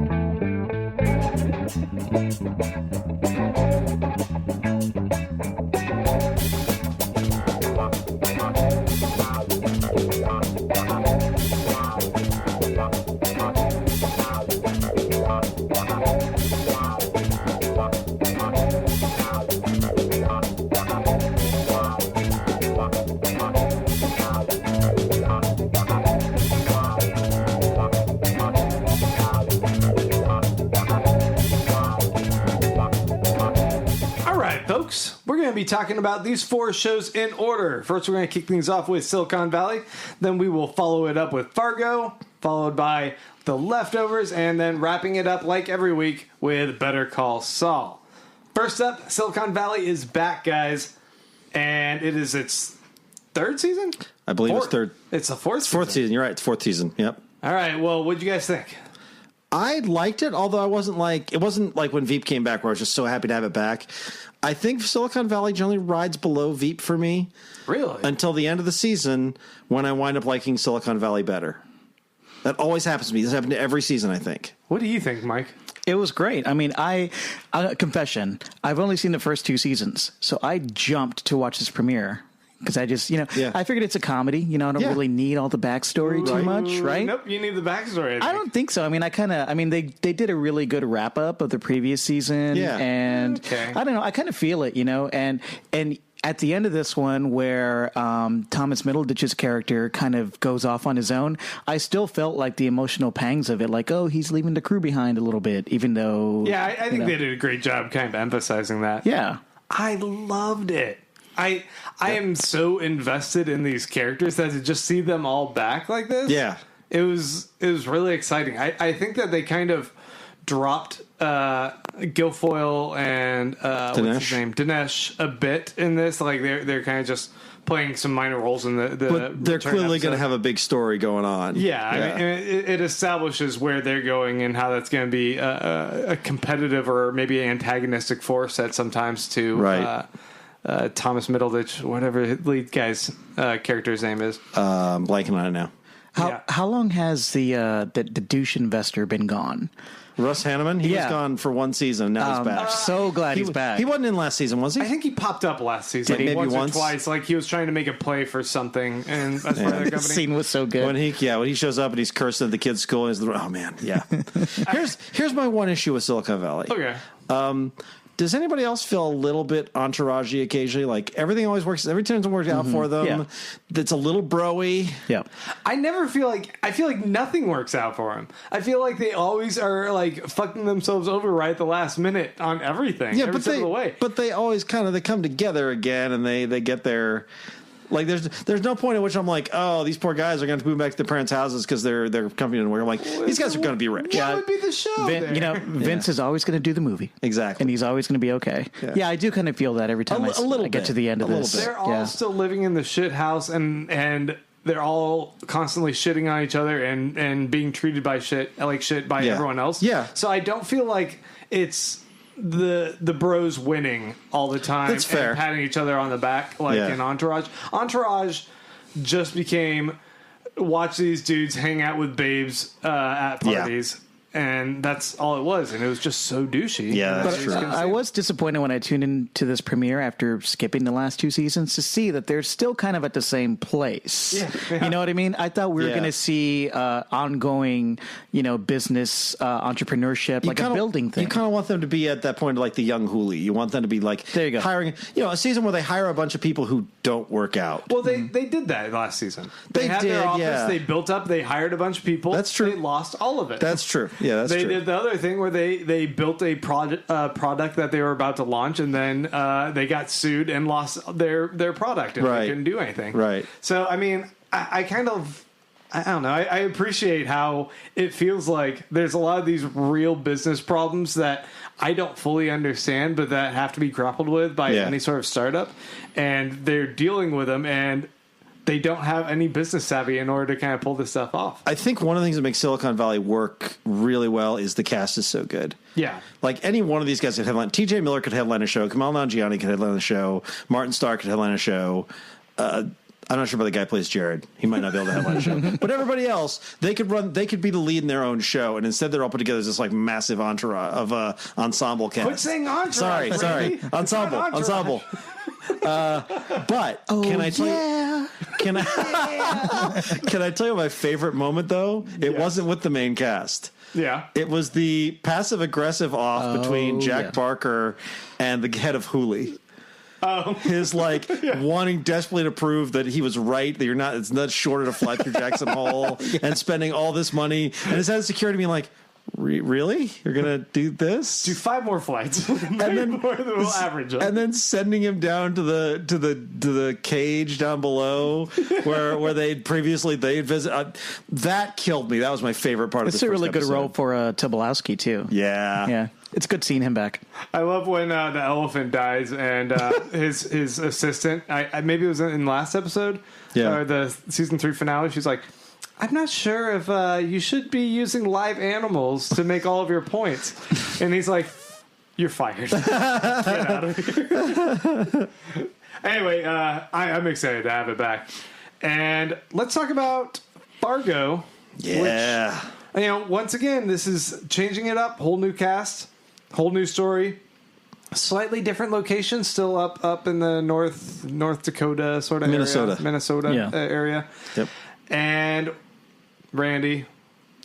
We're going to be talking about these 4 shows in order. First, we're going to kick things off with Silicon Valley. Then we will follow it up with Fargo, followed by The Leftovers, and then wrapping it up like every week with Better Call Saul. First up, Silicon Valley is back, guys, and it is its 3rd season? I believe it's 3rd. It's the 4th season. 4th season. You're right. It's 4th season. Yep. All right. Well, what'd you guys think? I liked it, although it wasn't like when Veep came back where I was just so happy to have it back. I think Silicon Valley generally rides below Veep for me. Really? Until the end of the season, when I wind up liking Silicon Valley better. That always happens to me. This happened to every season, I think. What do you think, Mike? It was great. I mean, confession, I've only seen the first 2 seasons, so I jumped to watch this premiere. Because I just, I figured it's a comedy. I don't really need all the backstory too much, right? Nope, you need the backstory. I don't think so. I mean, they did a really good wrap up of the previous season. Yeah. And I don't know. I kind of feel it, and at the end of this one where Thomas Middleditch's character kind of goes off on his own, I still felt like the emotional pangs of it, like, oh, he's leaving the crew behind a little bit, even though... Yeah, I think they did a great job kind of emphasizing that. Yeah. I loved it. I am so invested in these characters that to just see them all back like this. Yeah. It was really exciting. I think that they kind of dropped Guilfoyle and what's his name? Dinesh a bit in this. Like they're kind of just playing some minor roles in the but they're clearly going to have a big story going on. Yeah. I mean, it establishes where they're going and how that's going to be a competitive or maybe an antagonistic force at sometimes to Thomas Middleditch, whatever the lead guy's character's name is. Blanking on it now. How long has the douche investor been gone? Russ Hanneman? He was gone for 1 season. Now he's back. I'm so glad he's back. He wasn't in last season, was he? I think he popped up last season. Maybe once once or twice. Like he was trying to make a play for something, and as part of the company. The scene was so good. When he shows up and he's cursing at the kids' school, and he's oh man, yeah. Here's my one issue with Silicon Valley. Okay. Does anybody else feel a little bit entourage-y occasionally? Like everything always works. Every time it works out for them. Yeah. It's a little bro-y. Yeah. I never feel like nothing works out for them. I feel like they always are like fucking themselves over right at the last minute on everything. Yeah, every step of the way. but they always they come together again, and they get their. Like there's no point at which I'm like, oh, these poor guys are going to move back to their parents' houses because their company didn't work. I'm like, these guys are going to be rich. What would be the show? Vince is always going to do the movie, Exactly. and he's always going to be okay. Yeah, I do kind of feel that every time I get to the end of this. They're all still living in the shit house, and they're all constantly shitting on each other and being treated by shit by everyone else. Yeah. So I don't feel like it's the bros winning all the time. That's fair. And patting each other on the back in Entourage. Entourage just became watch these dudes hang out with babes at parties. And that's all it was, and it was just so douchey. Yeah, that's true. I was disappointed when I tuned into this premiere after skipping the last 2 seasons to see that they're still kind of at the same place. Yeah. You know what I mean? I thought we were going to see ongoing, business entrepreneurship, like a building thing. You kind of want them to be at that point like the young Hooli. You want them to be like there you go. Hiring, a season where they hire a bunch of people who don't work out. Well, they did that last season. They had did, their office. yeah. They built up. They hired a bunch of people. That's true. They lost all of it. That's true. Yeah, that's they true. did the other thing where they built a product that they were about to launch, and then they got sued and lost their product, and they couldn't do anything. Right. So I mean, I don't know. I appreciate how it feels like there's a lot of these real business problems that I don't fully understand, but that have to be grappled with by any sort of startup, and they're dealing with them, and they don't have any business savvy in order to kind of pull this stuff off. I think one of the things that makes Silicon Valley work really well is the cast is so good. Yeah. Like any one of these guys could headline. TJ Miller could headline a show. Kamal Nanjiani could headline a show. Martin Starr could headline a show. I'm not sure about the guy who plays Jared. He might not be able to headline a show. But everybody else, they could be the lead in their own show, and instead they're all put together as this like massive entourage of encourage cast. Quit saying entourage. Sorry. Ensemble. But can I tell you? Can I tell you my favorite moment though? It wasn't with the main cast. Yeah. It was the passive aggressive off between Jack Barker and the head of Hooli. His wanting desperately to prove that he was right, that it's not shorter to fly through Jackson Hole and spending all this money, and his head of security being like, really? You're gonna do this? Do 5 more flights, and then we'll average them. And then sending him down to the cage down below where they'd visit. That killed me. That was my favorite part of this. It's a really good role for Tobolowsky too. Yeah. It's good seeing him back. I love when the elephant dies and his assistant. Maybe it was in the last episode, or the season 3 finale. She's like, I'm not sure if you should be using live animals to make all of your points. And he's like, you're fired. Get out of here. Anyway, I'm excited to have it back. And let's talk about Fargo. Yeah. Which, once again, this is changing it up. Whole new cast, whole new story. Slightly different location, still up in the North Dakota sort of Minnesota area. Yep. And Randy,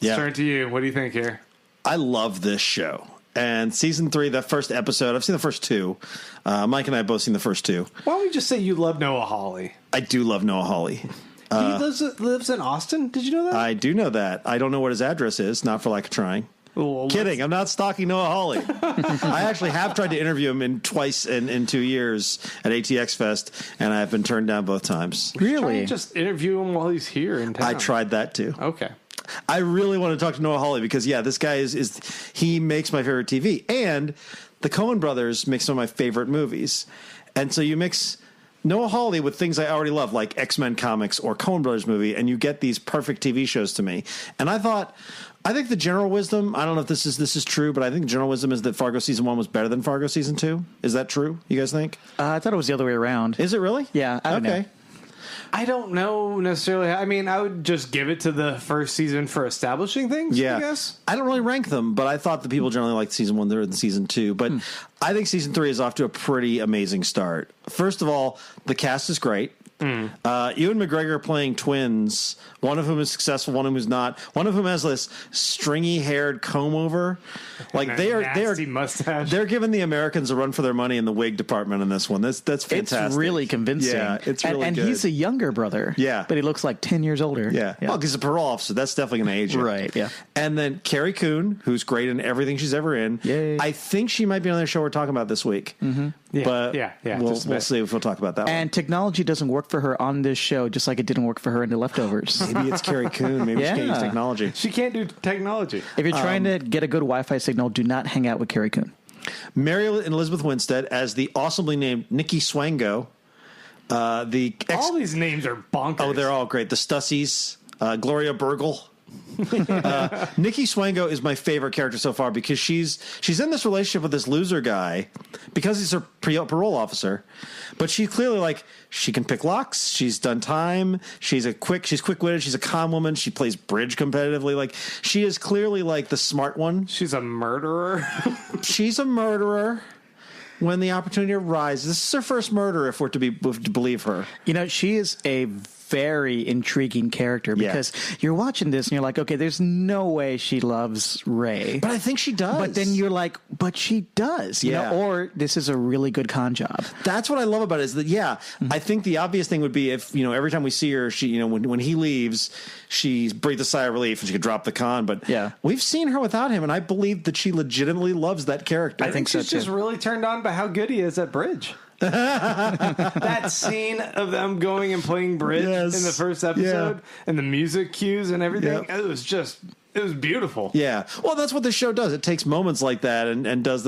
turn to you. What do you think here? I love this show. And season 3, that first episode, I've seen the first 2. Mike and I have both seen the first 2. Why don't we just say you love Noah Hawley? I do love Noah Hawley. He lives in Austin? Did you know that? I do know that. I don't know what his address is, not for lack of trying. Well, kidding. I'm not stalking Noah Hawley. I actually have tried to interview him twice in 2 years at ATX Fest, and I've been turned down both times. Really? Just interview him while he's here in town. I tried that too. Okay. I really want to talk to Noah Hawley because, this guy he makes my favorite TV. And the Coen brothers make some of my favorite movies. And so you mix Noah Hawley with things I already love, like X-Men comics or Coen brothers movie, and you get these perfect TV shows to me. And I think the general wisdom, I don't know if this is true, but I think the general wisdom is that Fargo season 1 was better than Fargo season 2. Is that true? You guys think? I thought it was the other way around. Is it really? Yeah. I don't know. I don't know necessarily. I mean, I would just give it to the first season for establishing things, I guess. I don't really rank them, but I thought the people generally liked season 1 better than season 2. But I think season 3 is off to a pretty amazing start. First of all, the cast is great. Ewan McGregor playing twins, one of whom is successful, one of whom is not. One of whom has this stringy-haired comb-over. Like they are mustache. They're giving the Americans a run for their money in the wig department in this one. That's fantastic. It's really convincing. Yeah, it's really and good. he's a younger brother. Yeah. But he looks like 10 years older. Yeah. Well, because he's a parole officer. That's definitely going to age him. Right, yeah. And then Carrie Coon, who's great in everything she's ever in. Yay. I think she might be on the show we're talking about this week. Mm-hmm. Yeah, But yeah. we'll see if we'll talk about that And technology doesn't work for her on this show, just like it didn't work for her in The Leftovers. one. Maybe it's Carrie Coon. Maybe she can't use technology. She can't do technology. If you're trying to get a good Wi-Fi signal, do not hang out with Carrie Coon. Mary Elizabeth Winstead as the awesomely named Nikki Swango. All these names are bonkers. Oh, they're all great. The Stussies, Gloria Bergel. Nikki Swango is my favorite character so far because she's in this relationship with this loser guy because he's her parole officer, but she clearly she can pick locks. She's done time. She's quick-witted. She's a calm woman. She plays bridge competitively. She is clearly the smart one. She's a murderer. She's a murderer when the opportunity arises. This is her first murder if we're to believe her. She is a very intriguing character because you're watching this and you're like, okay, there's no way she loves Ray. But I think she does. But then you're like, but she does, you know, or this is a really good con job. That's what I love about it is that, I think the obvious thing would be if, every time we see her, she, when he leaves, she breathes a sigh of relief and she could drop the con. But we've seen her without him, and I believe that she legitimately loves that character. I think she's just really turned on by how good he is at bridge. That scene of them going and playing bridge in the first episode and the music cues and everything, it was beautiful. Yeah. Well, that's what the show does. It takes moments like that and does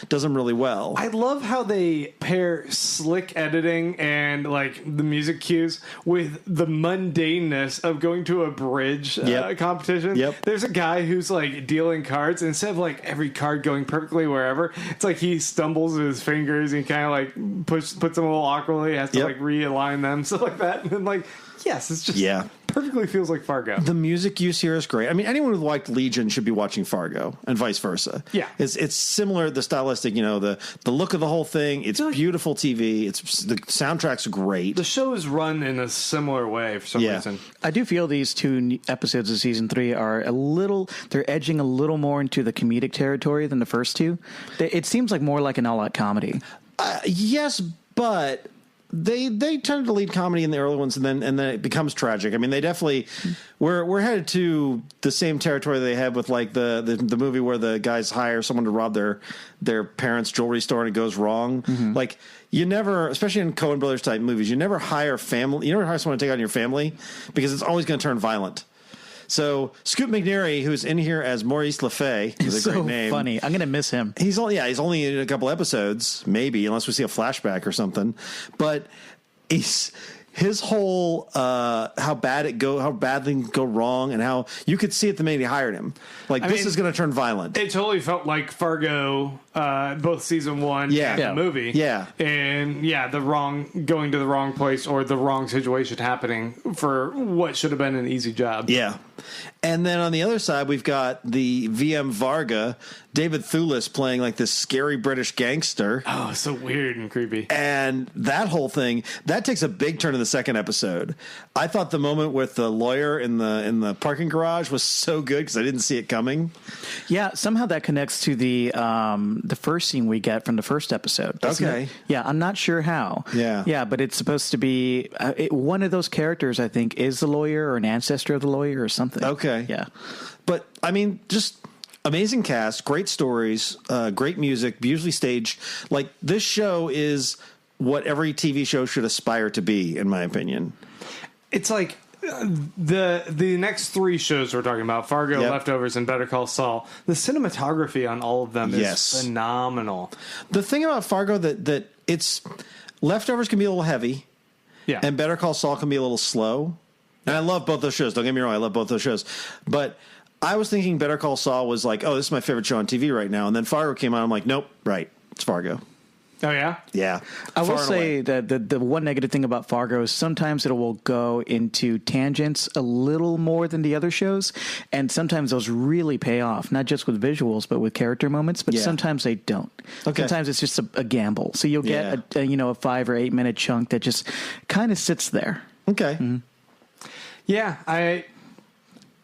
them really well. I love how they pair slick editing and the music cues with the mundaneness of going to a bridge competition. Yep. There's a guy who's dealing cards, and instead of every card going perfectly wherever, it's he stumbles with his fingers and kind of puts them a little awkwardly, has to realign them, stuff like that. And then yes, it's just perfectly feels like Fargo. The music use here is great. I mean, anyone who liked Legion should be watching Fargo, and vice versa. Yeah, it's similar. The stylistic, the look of the whole thing. It's beautiful TV. The soundtrack's great. The show is run in a similar way for some reason. I do feel these two episodes of season 3 are they're edging a little more into the comedic territory than the first two. It seems more like an all-out comedy. Yes, but they tended to lead comedy in the early ones, and then it becomes tragic. I mean, they definitely we're headed to the same territory they had with the movie where the guys hire someone to rob their parents' jewelry store and it goes wrong. Mm-hmm. You never, especially in Coen Brothers type movies, you never hire someone to take on your family because it's always going to turn violent. So Scoot McNairy, who's in here as Maurice LeFay, is a great name. Funny. I'm going to miss him. He's only in a couple episodes, maybe, unless we see a flashback or something. But his whole how bad things go wrong, and how you could see it the minute he hired him. This is going to turn violent. It totally felt like Fargo, both season 1 and the movie. Yeah. And going to the wrong place or the wrong situation happening for what should have been an easy job. Yeah. And then on the other side, we've got the VM Varga, David Thewlis playing this scary British gangster. Oh, so weird and creepy. And that whole thing, that takes a big turn in the second episode. I thought the moment with the lawyer in the parking garage was so good because I didn't see it coming. Yeah, somehow that connects to the first scene we get from the first episode. Okay. Yeah, I'm not sure how. Yeah, but it's supposed to be one of those characters, I think, is the lawyer or an ancestor of the lawyer or something. Okay. Yeah. But, I mean, just amazing cast, great stories, great music, beautifully staged. This show is what every TV show should aspire to be, in my opinion. It's the next 3 shows we're talking about, Fargo, Leftovers, and Better Call Saul, the cinematography on all of them is phenomenal. The thing about Fargo that it's Leftovers can be a little heavy, and Better Call Saul can be a little slow. And I love both those shows. Don't get me wrong, I love both those shows. But I was thinking Better Call Saul was this is my favorite show on TV right now. And then Fargo came out. I'm like, nope, right, it's Fargo. Oh, yeah? Yeah. I will Far and say away. that the one negative thing about Fargo is sometimes it will go into tangents a little more than the other shows, and sometimes those really pay off, not just with visuals, but with character moments, but Yeah. sometimes they don't. Okay. Sometimes it's just a gamble. So you'll get a 5 or 8 minute chunk that just kind of sits there. Okay. Mm-hmm. Yeah,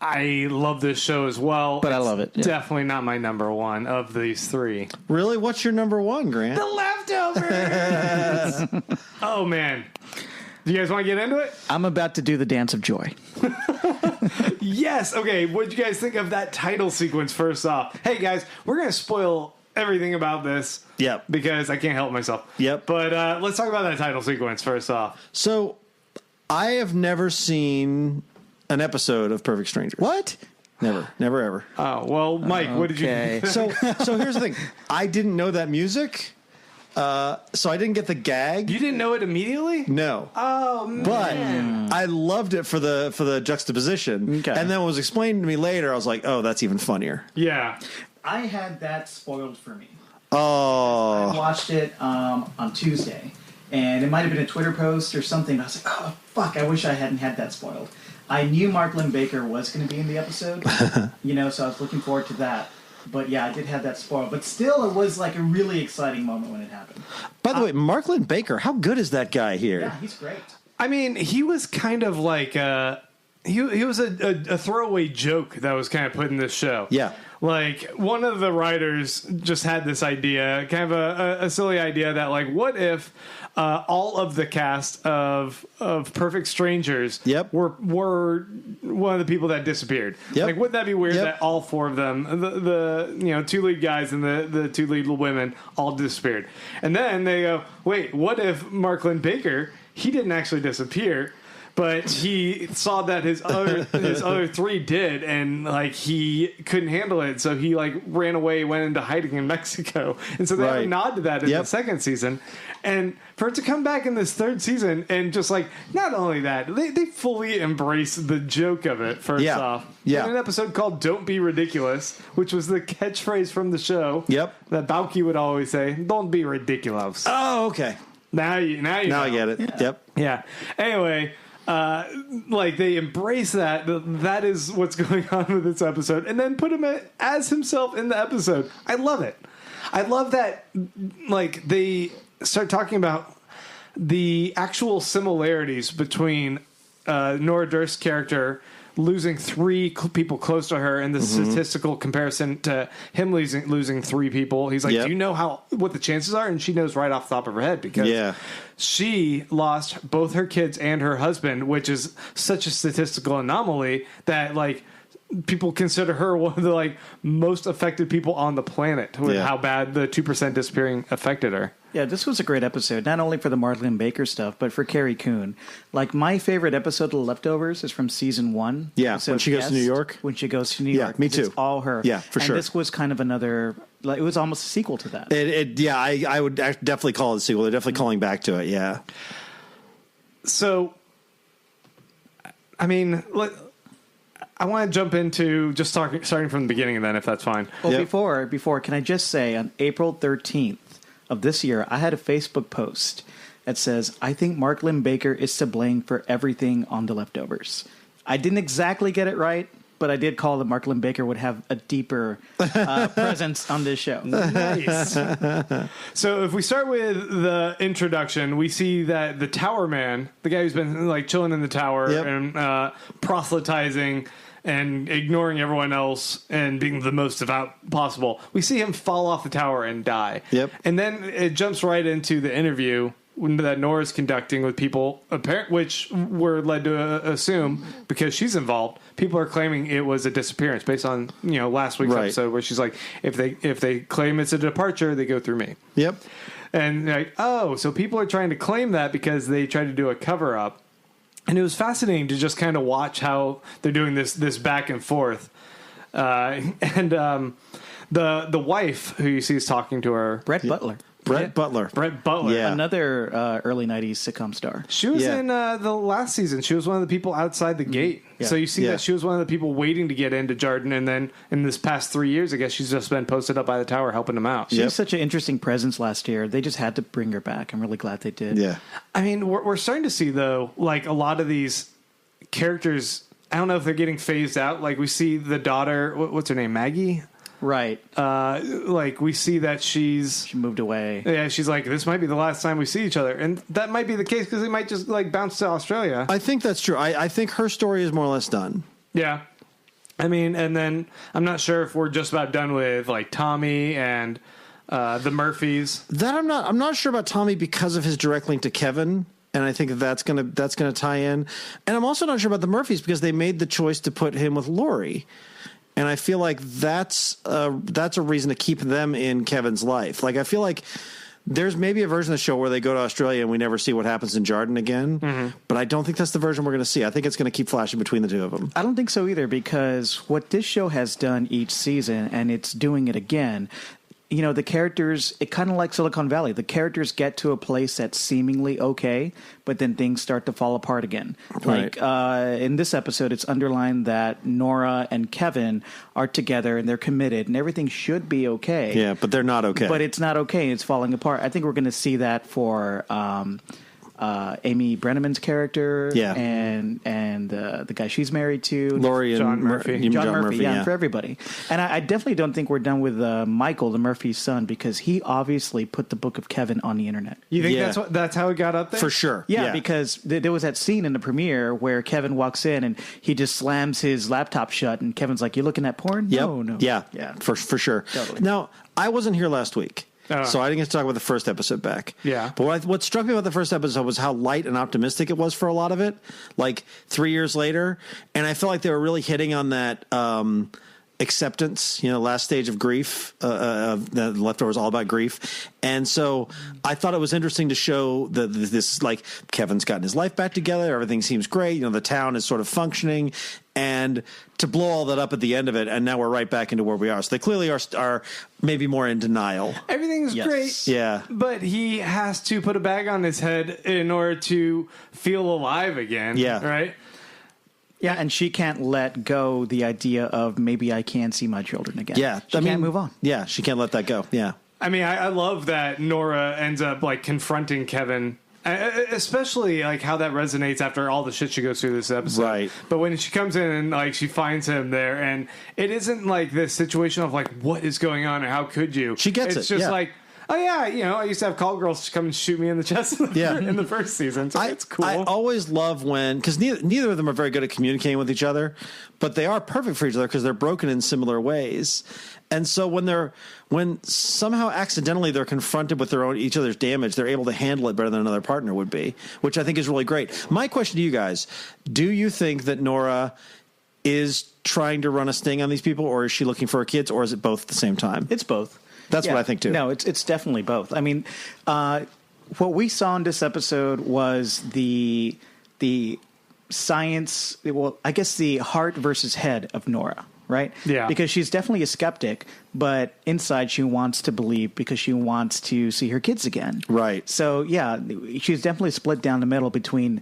I love this show as well. But I love it, yeah. Definitely not my number one of these three. Really? What's your number one, Grant? The Leftovers! Oh, man. Do you guys want to get into it? I'm about to do the dance of joy. Yes. Okay, what did you guys think of that title sequence first off? Hey, guys, we're going to spoil everything about this. Yep. Because I can't help myself. Yep. But let's talk about that title sequence first off. So, I have never seen an episode of Perfect Strangers. What? Never, ever. Oh, well, Mike, what did you think? So here's the thing. I didn't know that music, so I didn't get the gag. You didn't know it immediately? No. Oh, man. But I loved it for the juxtaposition. Okay. And then when it was explained to me later, I was like, oh, that's even funnier. Yeah. I had that spoiled for me. Oh. I watched it on Tuesday, and it might have been a Twitter post or something. I was like, oh, fuck, I wish I hadn't had that spoiled. I knew Mark Linn-Baker was going to be in the episode, so I was looking forward to that. But yeah, I did have that spoiled. But still, it was like a really exciting moment when it happened. By the way, Mark Linn-Baker, how good is that guy here? Yeah, he's great. I mean, he was kind of like he was a throwaway joke that was kind of put in this show. Yeah. Like, one of the writers just had this idea, kind of a silly idea that, like, what if all of the cast of Perfect Strangers were one of the people that disappeared? Yep. Like, wouldn't that be weird that all four of them, the two lead guys and the two lead women, all disappeared? And then they go, wait, what if Mark Linn-Baker, he didn't actually disappear, but he saw that his other three did, and like he couldn't handle it, so he like ran away, went into hiding in Mexico, and so they have a nod to that in the second season, and for it to come back in this third season, and just like not only that, they fully embrace the joke of it. First off, in an episode called "Don't Be Ridiculous," which was the catchphrase from the show. Yep, that Balky would always say, "Don't be ridiculous." Oh, okay. Now you know. I get it. Yeah. Yep. Yeah. Anyway. Like they embrace that is what's going on with this episode, and then put him as himself in the episode. I love it. I love that. Like they start talking about the actual similarities between Nora Durst's character losing three people close to her, and the statistical comparison to him losing three people. He's like, do you know what the chances are? And she knows right off the top of her head, because she lost both her kids and her husband, which is such a statistical anomaly that like people consider her one of the like most affected people on the planet with how bad the 2% disappearing affected her. Yeah, this was a great episode, not only for the Mark Linn-Baker stuff, but for Carrie Coon. Like, my favorite episode of The Leftovers is from season 1. Yeah, when she goes to New York. When she goes to New York. Me too. It's all her. Yeah, for sure. And this was kind of another, like, it was almost a sequel to that. I would definitely call it a sequel. They're definitely calling back to it, yeah. So, I mean, I want to jump into just starting from the beginning then, if that's fine. Well, before, can I just say, on April 13th of this year, I had a Facebook post that says, I think Mark Linn-Baker is to blame for everything on The Leftovers. I didn't exactly get it right, but I did call that Mark Linn-Baker would have a deeper presence on this show. Nice. So if we start with the introduction, we see that the Tower Man, the guy who's been like chilling in the tower and proselytizing and ignoring everyone else and being the most devout possible, we see him fall off the tower and die. Yep. And then it jumps right into the interview that Nora's conducting with people, which we're led to assume, because she's involved, people are claiming it was a disappearance based on last week's episode where she's like, if they claim it's a departure, they go through me. Yep. And like, oh, so people are trying to claim that because they tried to do a cover up. And it was fascinating to just kind of watch how they're doing this back and forth. The wife who you see is talking to her, Brett Butler. Brett Butler. Yeah. Another early 90s sitcom star. She was in the last season. She was one of the people outside the gate. Yeah. So you see that she was one of the people waiting to get into Jordan, and then in this past 3 years, I guess she's just been posted up by the tower helping him out. She was such an interesting presence last year. They just had to bring her back. I'm really glad they did. Yeah. I mean, we're starting to see, though, like a lot of these characters, I don't know if they're getting phased out. Like we see the daughter, what's her name, Maggie? Right. Like we see that she moved away. Yeah, she's like, this might be the last time we see each other. And that might be the case because they might just like bounce to Australia. I think that's true. I think her story is more or less done. Yeah. I mean, and then I'm not sure if we're just about done with like Tommy and the Murphys. That I'm not sure about Tommy because of his direct link to Kevin. And I think that's gonna tie in. And I'm also not sure about the Murphys because they made the choice to put him with Lori. And I feel like that's a reason to keep them in Kevin's life. Like I feel like there's maybe a version of the show where they go to Australia and we never see what happens in Jordan again. Mm-hmm. But I don't think that's the version we're going to see. I think it's going to keep flashing between the two of them. I don't think so either because what this show has done each season, and it's doing it again, you know, the characters, it kind of like Silicon Valley. The characters get to a place that's seemingly okay, but then things start to fall apart again. Right. Like in this episode, it's underlined that Nora and Kevin are together and they're committed and everything should be okay. Yeah, but they're not okay. But it's not okay. It's falling apart. I think we're going to see that for Amy Brenneman's character, and the guy she's married to, Lori and John Murphy. John Murphy, yeah, for everybody. And I definitely don't think we're done with Michael, the Murphy's son, because he obviously put the Book of Kevin on the internet. You think that's how it got up there? For sure. Yeah, because there was that scene in the premiere where Kevin walks in and he just slams his laptop shut, and Kevin's like, "You looking at porn?" Yep. No. Yeah, for sure. Totally. Now, I wasn't here last week. So I didn't get to talk about the first episode back. Yeah. But what struck me about the first episode was how light and optimistic it was for a lot of it, like 3 years later. And I felt like they were really hitting on that acceptance, last stage of grief. The Leftovers all about grief. And so I thought it was interesting to show this, like, Kevin's gotten his life back together. Everything seems great. The town is sort of functioning. And to blow all that up at the end of it, and now we're right back into where we are. So they clearly are maybe more in denial. Everything's great. Yeah. But he has to put a bag on his head in order to feel alive again. Yeah. Right? Yeah, and she can't let go the idea of maybe I can see my children again. Yeah. She can't move on. Yeah, she can't let that go. Yeah. I mean, I love that Nora ends up like confronting Kevin, especially like how that resonates after all the shit she goes through this episode. Right. But when she comes in and like she finds him there, and it isn't like this situation of like what is going on and how could you? She gets it's just like, oh yeah, I used to have call girls come and shoot me in the chest in the first season. So it's cool. I always love when, because neither of them are very good at communicating with each other, but they are perfect for each other because they're broken in similar ways. And so when somehow accidentally they're confronted with each other's damage, they're able to handle it better than another partner would be, which I think is really great. My question to you guys, do you think that Nora is trying to run a sting on these people, or is she looking for her kids, or is it both at the same time? It's both. That's what I think too. No, it's definitely both. I mean, what we saw in this episode was the science, well, I guess the heart versus head of Nora. Right? Yeah. Because she's definitely a skeptic, but inside she wants to believe because she wants to see her kids again. Right. So, yeah, she's definitely split down the middle between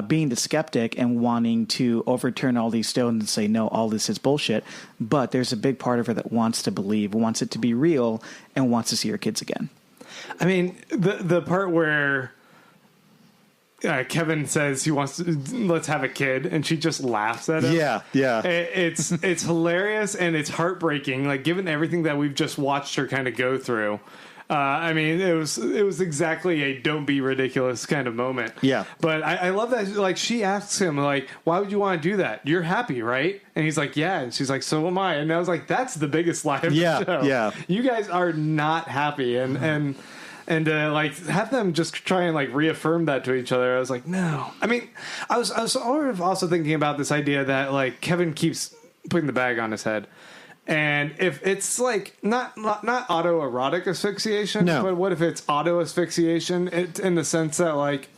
being the skeptic and wanting to overturn all these stones and say, no, all this is bullshit. But there's a big part of her that wants to believe, wants it to be real, and wants to see her kids again. I mean, the part where Kevin says he wants to, let's have a kid, and she just laughs at him. Yeah. It's hilarious and it's heartbreaking. Like, given everything that we've just watched her kind of go through. I mean, it was exactly a don't be ridiculous kind of moment. Yeah. But I love that. Like, she asks him, like, why would you want to do that? You're happy, right? And he's like, yeah. And she's like, so am I. And I was like, that's the biggest lie of the show. Yeah. You guys are not happy. And like have them just try and like reaffirm that to each other. I was like, no. I mean, I was sort of also thinking about this idea that like Kevin keeps putting the bag on his head, and if it's like not autoerotic asphyxiation, but what if it's auto asphyxiation? In the sense that like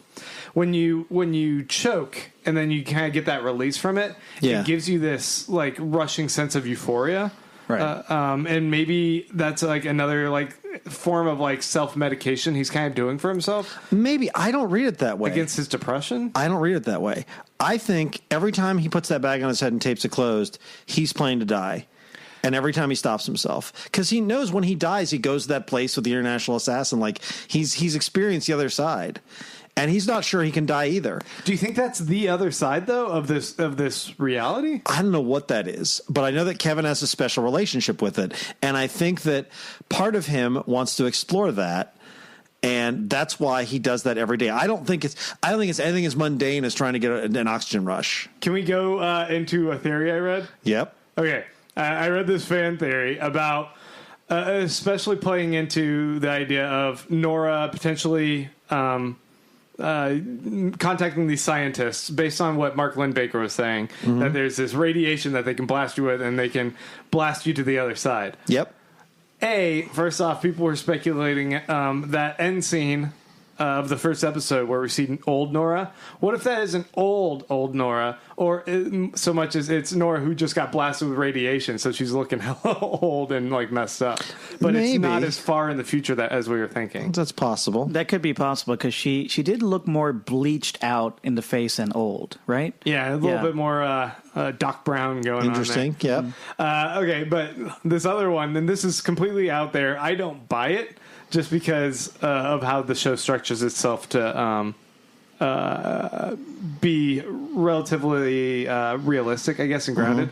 when you choke and then you kind of get that release from it, it gives you this like rushing sense of euphoria. Right. And maybe that's like another like form of like self-medication he's kind of doing for himself? Maybe. I don't read it that way. Against his depression? I don't read it that way. I think every time he puts that bag on his head and tapes it closed, he's playing to die. And every time he stops himself, because he knows when he dies, he goes to that place with the international assassin. Like he's experienced the other side, and he's not sure he can die either. Do you think that's the other side though of this reality? I don't know what that is, but I know that Kevin has a special relationship with it, and I think that part of him wants to explore that. And that's why he does that every day. I don't think it's anything as mundane as trying to get an oxygen rush. Can we go into a theory I read? Yep. Okay. I read this fan theory about especially playing into the idea of Nora potentially contacting these scientists based on what Mark Linn-Baker was saying, that there's this radiation that they can blast you with and they can blast you to the other side. Yep. First off, people were speculating that end scene of the first episode where we see old Nora. What if that isn't old Nora, or so much as it's Nora who just got blasted with radiation, so she's looking hella old and like messed up. But Maybe. It's not as far in the future as we were thinking. That's possible. That could be possible because she did look more bleached out in the face and old, right? Yeah, a little bit more Doc Brown going Interesting. on there. Yep. Okay, but this other one, and this is completely out there. I don't buy it just because of how the show structures itself to be relatively realistic, I guess, and grounded.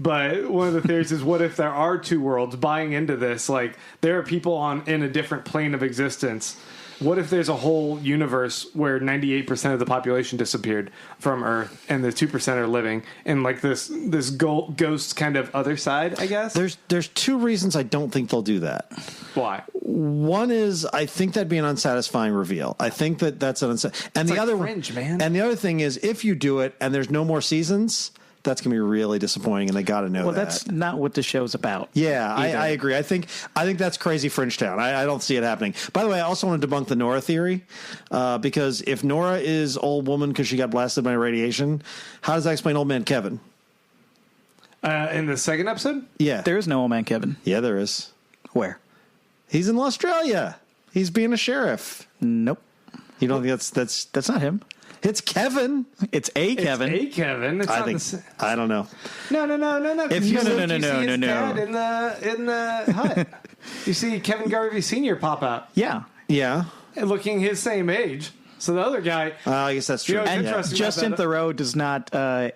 But one of the theories is, what if there are two worlds? Buying into this, like there are people in a different plane of existence. What if there's a whole universe where 98% of the population disappeared from Earth and the 2% are living in like this ghost kind of other side, I guess? There's two reasons I don't think they'll do that. Why? One is I think that'd be an unsatisfying reveal. I think that's an and the like other Fringe, man. And the other thing is, if you do it and there's no more seasons, that's going to be really disappointing, and they got to know that. Well, that's not what the show's about. Yeah, I agree. I think that's crazy Fringe Town. I don't see it happening. By the way, I also want to debunk the Nora theory, because if Nora is old woman because she got blasted by radiation, how does that explain old man Kevin? In the second episode? Yeah. There is no old man Kevin. Yeah, there is. Where? He's in Australia. He's being a sheriff. Nope. You don't think That's not him. It's Kevin. It's a Kevin. It's a Kevin. It's not the same. I don't know. No. If you see no. his dad in the hut. You see Kevin Garvey Sr. pop out, Yeah. Yeah. looking his same age. So the other guy, I guess that's true. You know, And Interesting Justin about that. Theroux does not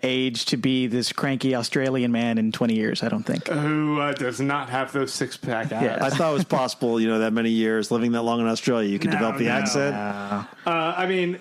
age to be this cranky Australian man in 20 years, I don't think. who does not have those six-pack abs. Yeah. I thought it was possible, that many years living that long in Australia, you could develop the accent. I mean,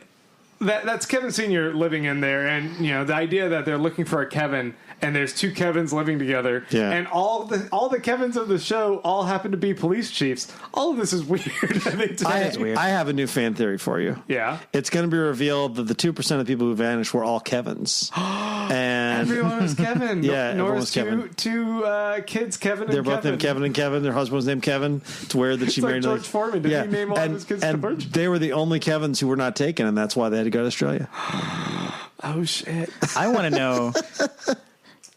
that's Kevin Sr. living in there, and the idea that they're looking for a Kevin, and there's two Kevins living together, and all the Kevins of the show all happen to be police chiefs. All of this is weird. I have a new fan theory for you. Yeah, it's going to be revealed that the 2% of people who vanished were all Kevins, and everyone was Kevin. Yeah, everyone was Nora's two kids, Kevin. They're and both Kevin. named Kevin and Kevin. Their husband was named Kevin. It's weird that she like married George Foreman. Did he name all of his kids to Birch? They were the only Kevins who were not taken, and that's why they had to go to Australia. Oh shit! I want to know,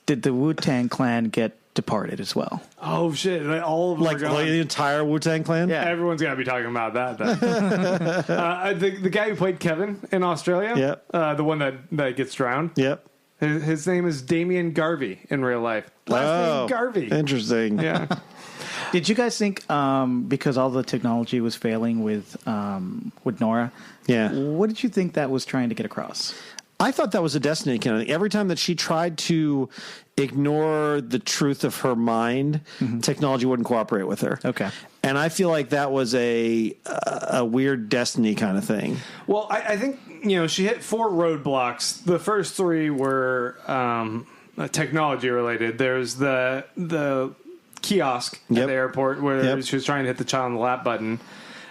did the Wu-Tang Clan get departed as well? Oh shit! All of them are gone. the entire Wu-Tang Clan? Yeah. Everyone's got to be talking about that. Then. The guy who played Kevin in Australia, the one that gets drowned. Yep. His name is Damien Garvey in real life. Last name Garvey. Interesting. Yeah. Did you guys think, because all the technology was failing with Nora, what did you think that was trying to get across? I thought that was a Destiny kind of thing. Every time that she tried to ignore the truth of her mind, technology wouldn't cooperate with her. Okay. And I feel like that was a weird Destiny kind of thing. Well, I think, she hit 4 roadblocks. The first 3 were technology related. There's the kiosk at the airport where she was trying to hit the child on the lap button.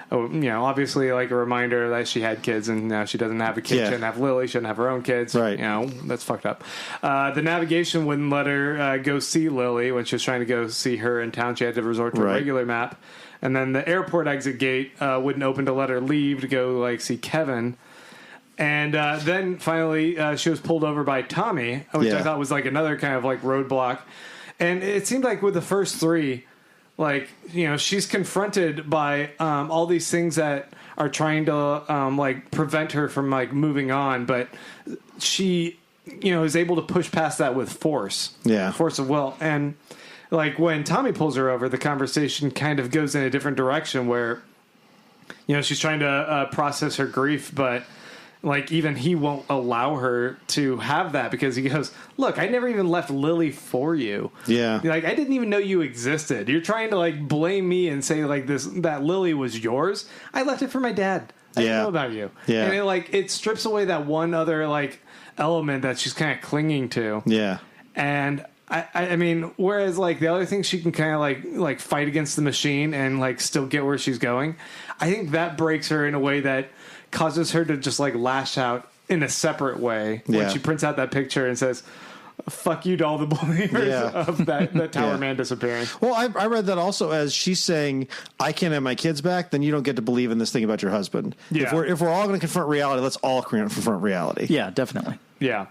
Obviously like a reminder that she had kids and now she doesn't have a kid. She doesn't have Lily. She doesn't have her own kids. Right. That's fucked up. The navigation wouldn't let her go see Lily when she was trying to go see her in town. She had to resort to a regular map. And then the airport exit gate wouldn't open to let her leave to go see Kevin. And then finally she was pulled over by Tommy, which I thought was another kind of roadblock. And it seemed like with the first 3, like, you know, she's confronted by all these things that are trying to like prevent her from like moving on, but she, you know, is able to push past that with force of will. And like when Tommy pulls her over, the conversation kind of goes in a different direction where, you know, she's trying to process her grief, but like even he won't allow her to have that because he goes, look, I never even left Lily for you. Yeah. Like, I didn't even know you existed. You're trying to like blame me and say like that Lily was yours. I left it for my dad. I didn't know about you. Yeah. And it strips away that one other like element that she's kind of clinging to. Yeah. And I mean, whereas like the other things she can kind of like fight against the machine and like still get where she's going, I think that breaks her in a way that causes her to just like lash out in a separate way when she prints out that picture and says, fuck you to all the believers of that Tower Man disappearing. Well, I read that also as she's saying, I can't have my kids back, then you don't get to believe in this thing about your husband. Yeah. If we're all going to confront reality, let's all confront reality. Yeah, definitely. Yeah.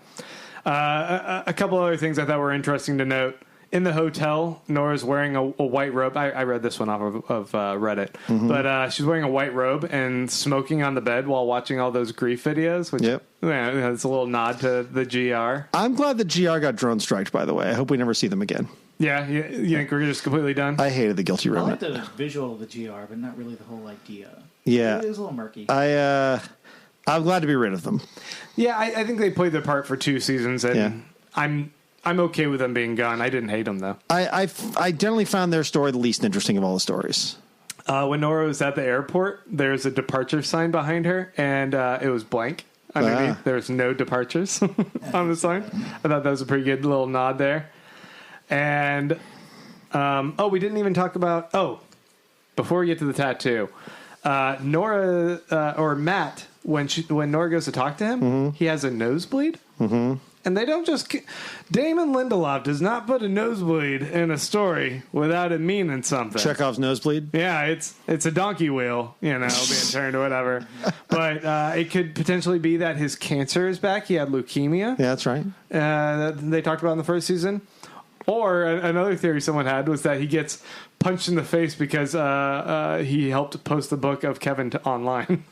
A couple other things I thought were interesting to note. In the hotel, Nora's wearing a white robe. I read this one off of Reddit. Mm-hmm. But she's wearing a white robe and smoking on the bed while watching all those grief videos, which it's a little nod to the GR. I'm glad the GR got drone striked, by the way. I hope we never see them again. Yeah, you think we're just completely done? I hated the Guilty I Remnant. like the visual of the GR, but not really the whole idea. Yeah. It was a little murky. I'm glad to be rid of them. Yeah, I think they played their part for 2 seasons, and I'm okay with them being gone. I didn't hate them, though. I generally found their story the least interesting of all the stories. When Nora was at the airport, there's a departure sign behind her, and it was blank underneath. There's no departures on the sign. I thought that was a pretty good little nod there. And, we didn't even talk about... Oh, before we get to the tattoo, Nora, or Matt, when Nora goes to talk to him, he has a nosebleed. Mm-hmm. And they don't just... Damon Lindelof does not put a nosebleed in a story without it meaning something. Chekhov's nosebleed? Yeah, it's a donkey wheel, you know, being turned or whatever. But it could potentially be that his cancer is back. He had leukemia. Yeah, that's right. That they talked about in the first season. Or another theory someone had was that he gets punched in the face because he helped post the book of Kevin online.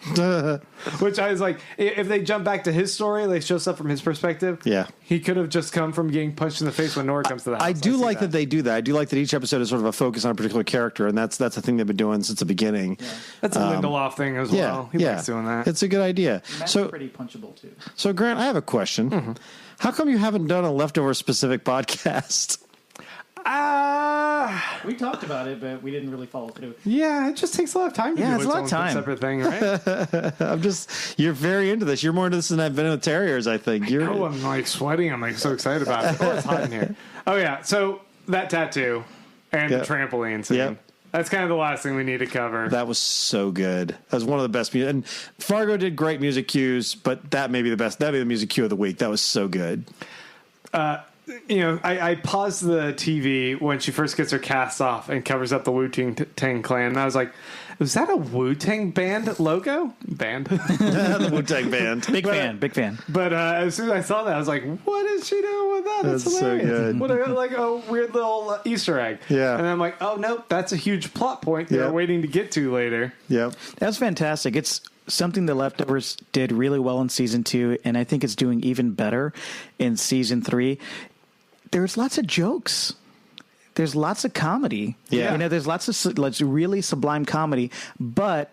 Which I was like, if they jump back to his story, they show stuff from his perspective. Yeah. He could have just come from getting punched in the face when Nora comes to the house. I do like that they do that. I do like that each episode is sort of a focus on a particular character, and that's a thing they've been doing since the beginning. Yeah. That's a Lindelof thing as well. He likes doing that. It's a good idea. Matt's pretty punchable, too. So, Grant, I have a question. Mm-hmm. How come you haven't done a leftover specific podcast? We talked about it, but we didn't really follow through. Yeah, it just takes a lot of time to do it's a lot of time. Separate thing, right? You're very into this. You're more into this than I've been with terriers, I think. I'm like sweating. I'm like so excited about it. Oh, it's hot in here. Oh, yeah. So that tattoo and the trampoline scene. Yep. That's kind of the last thing we need to cover. That was so good. That was one of the best music. And Fargo did great music cues, but that may be the best. That may be the music cue of the week. That was so good. You know, I paused the TV when she first gets her cast off and covers up the Wu-Tang Clan, and I was like, was that a Wu-Tang band logo? The Wu-Tang band. Big fan. But as soon as I saw that, I was like, what is she doing with that? That's hilarious. So good. What a weird little Easter egg. Yeah. And I'm like, oh, no, that's a huge plot point they're waiting to get to later. Yep. That's fantastic. It's something the Leftovers did really well in season 2, and I think it's doing even better in season 3. There's lots of jokes. There's lots of comedy. Yeah. You know, there's lots of really sublime comedy, but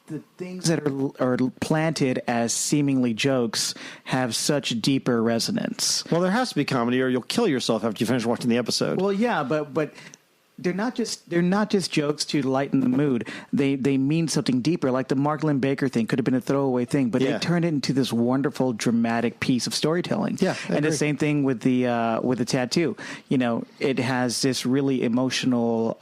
the things that are planted as seemingly jokes have such deeper resonance. Well, there has to be comedy or you'll kill yourself after you finish watching the episode. Well, yeah, but they're not just jokes to lighten the mood. They mean something deeper. Like the Mark Linn-Baker thing could have been a throwaway thing, but they turned it into this wonderful, dramatic piece of storytelling. Yeah, and the same thing with the tattoo. You know, it has this really emotional.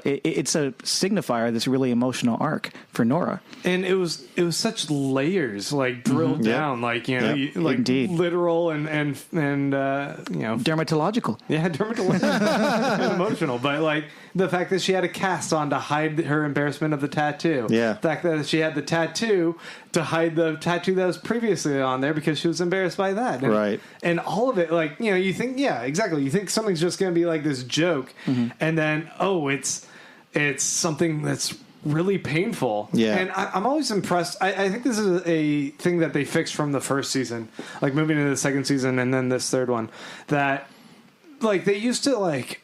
It's a signifier. This really emotional arc for Nora. And it was such layers, like drilled down, like like indeed, literal and dermatological. Yeah, dermatological and emotional, but like the fact that she had a cast on to hide her embarrassment of the tattoo. Yeah. The fact that she had the tattoo to hide the tattoo that was previously on there because she was embarrassed by that. And, right. And all of it, like, you think, exactly. You think something's just going to be like this joke, and then, it's it's something that's really painful. Yeah. And I'm always impressed. I think this is a thing that they fixed from the first season, like moving into the second season and then this third one, that like they used to like,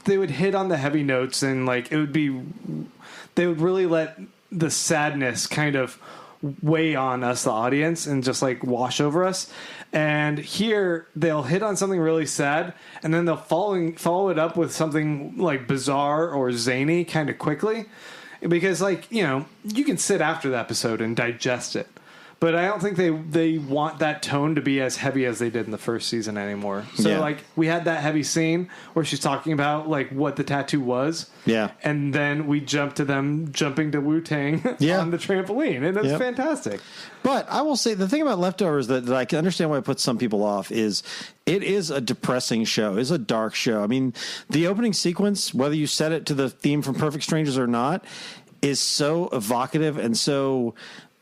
they would hit on the heavy notes and like they would really let the sadness kind of weigh on us, the audience, and just like wash over us. And here they'll hit on something really sad and then they'll follow it up with something like bizarre or zany kind of quickly. Because, like, you know, you can sit after the episode and digest it. But I don't think they want that tone to be as heavy as they did in the first season anymore. So, like, we had that heavy scene where she's talking about, like, what the tattoo was. Yeah. And then we jump to them jumping to Wu-Tang on the trampoline. And it's fantastic. But I will say, the thing about Leftovers that I can understand why it puts some people off is it is a depressing show. It's a dark show. I mean, the opening sequence, whether you set it to the theme from Perfect Strangers or not, is so evocative and so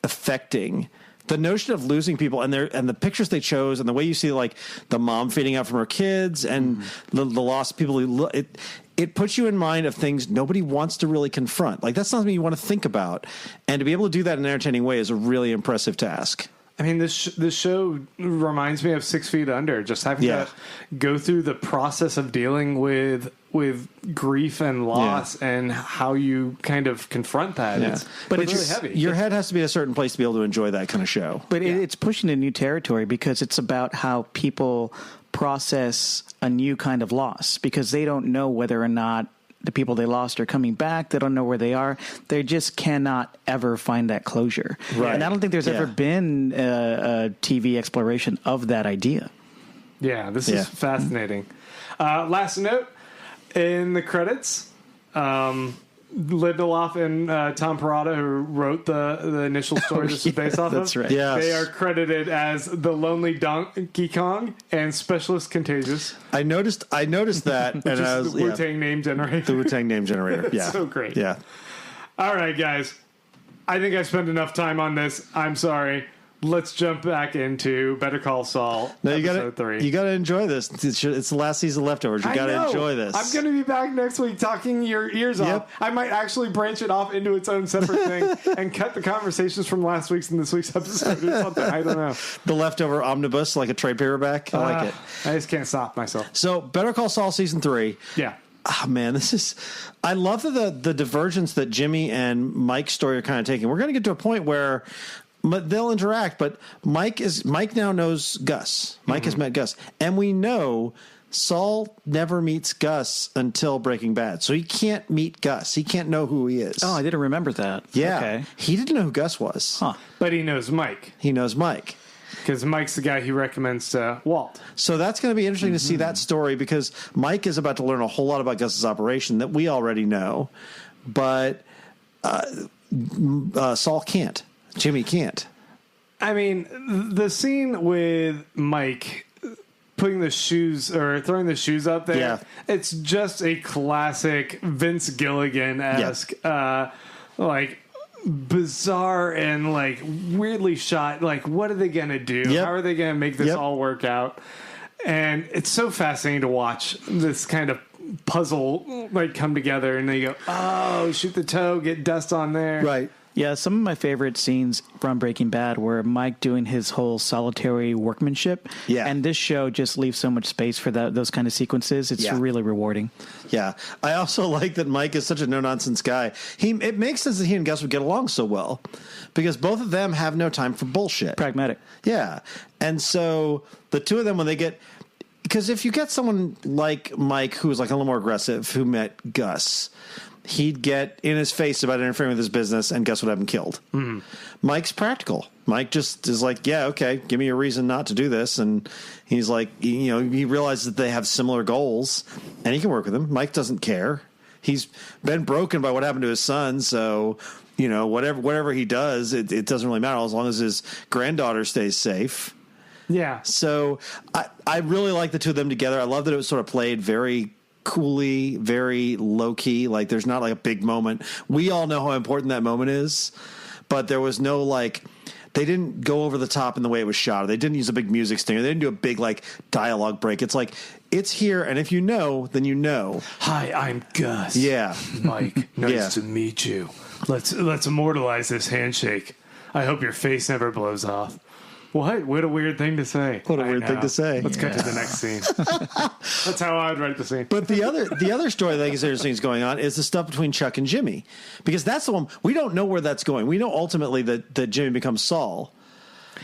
affecting. The notion of losing people and the pictures they chose and the way you see like the mom fading out from her kids and the lost people, it puts you in mind of things nobody wants to really confront. Like that's not something you want to think about. And to be able to do that in an entertaining way is a really impressive task. I mean, this show reminds me of 6 Feet Under, just having to go through the process of dealing with grief and loss and how you kind of confront that. Yeah. But it's really heavy. Your head has to be at a certain place to be able to enjoy that kind of show. But it's pushing a new territory because it's about how people process a new kind of loss because they don't know whether or not the people they lost are coming back. They don't know where they are. They just cannot ever find that closure. Right. And I don't think there's ever been a TV exploration of that idea. Yeah, this is fascinating. Last note, in the credits, Lindelof and Tom Perrotta, who wrote the initial story this is based off that's of, right. Yes. they are credited as the Lonely Donkey Kong and Specialist Contagious. I noticed that, and I was the Wu-Tang name generator. The Wu-Tang name generator. Yeah, so great. Yeah. All right, guys. I think I spent enough time on this. I'm sorry. Let's jump back into Better Call Saul, episode 3. You gotta enjoy this. It's the last season of Leftovers. You gotta enjoy this. I'm gonna be back next week talking your ears off. I might actually branch it off into its own separate thing and cut the conversations from last week's and this week's episode or something. I don't know. The Leftover omnibus, like a trade paperback. I like it. I just can't stop myself. So, Better Call Saul season 3. Yeah. Oh, man, I love the divergence that Jimmy and Mike's story are kind of taking. We're going to get to a point where they'll interact, but Mike now knows Gus. Mike has met Gus. And we know Saul never meets Gus until Breaking Bad. So he can't meet Gus. He can't know who he is. Oh, I didn't remember that. Yeah. Okay. He didn't know who Gus was. Huh. But he knows Mike. He knows Mike. Because Mike's the guy he recommends to Walt. So that's going to be interesting to see that story because Mike is about to learn a whole lot about Gus's operation that we already know. But Saul can't. Jimmy can't. I mean, the scene with Mike putting the shoes or throwing the shoes up there, it's just a classic Vince Gilligan-esque, like bizarre and like weirdly shot. Like, what are they going to do? How are they going to make this all work out? And it's so fascinating to watch this kind of puzzle like come together, and then you go, oh, shoot the toe, get dust on there. Right. Yeah, some of my favorite scenes from Breaking Bad were Mike doing his whole solitary workmakeship. Yeah. And this show just leaves so much space for those kind of sequences. It's really rewarding. Yeah. I also like that Mike is such a no-nonsense guy. It makes sense that he and Gus would get along so well because both of them have no time for bullshit. Pragmatic. Yeah. And so the two of them, when they get... Because if you get someone like Mike, who's like a little more aggressive, who met Gus... He'd get in his face about interfering with his business, and Gus would have him killed. Mm-hmm. Mike's practical. Mike just is like, yeah, okay, give me a reason not to do this. And he's like, he realizes that they have similar goals, and he can work with him. Mike doesn't care. He's been broken by what happened to his son, so whatever he does, it doesn't really matter as long as his granddaughter stays safe. Yeah. So I really like the two of them together. I love that it was sort of played very coolly, very low key. Like there's not like a big moment. We all know how important that moment is, but there was no like, they didn't go over the top in the way it was shot. Or they didn't use a big music stinger. They didn't do a big like dialogue break. It's like It's here, and if you know, then you know. Hi, I'm Gus. Yeah. Mike, nice Yeah. to meet you. Let's immortalize this handshake. I hope your face never blows off. What a weird thing to say. What a weird thing to say. Let's cut to the next scene. That's how I would write the scene. But the other story that I think is interesting is going on is the stuff between Chuck and Jimmy, because that's the one we don't know where that's going. We know ultimately that Jimmy becomes Saul,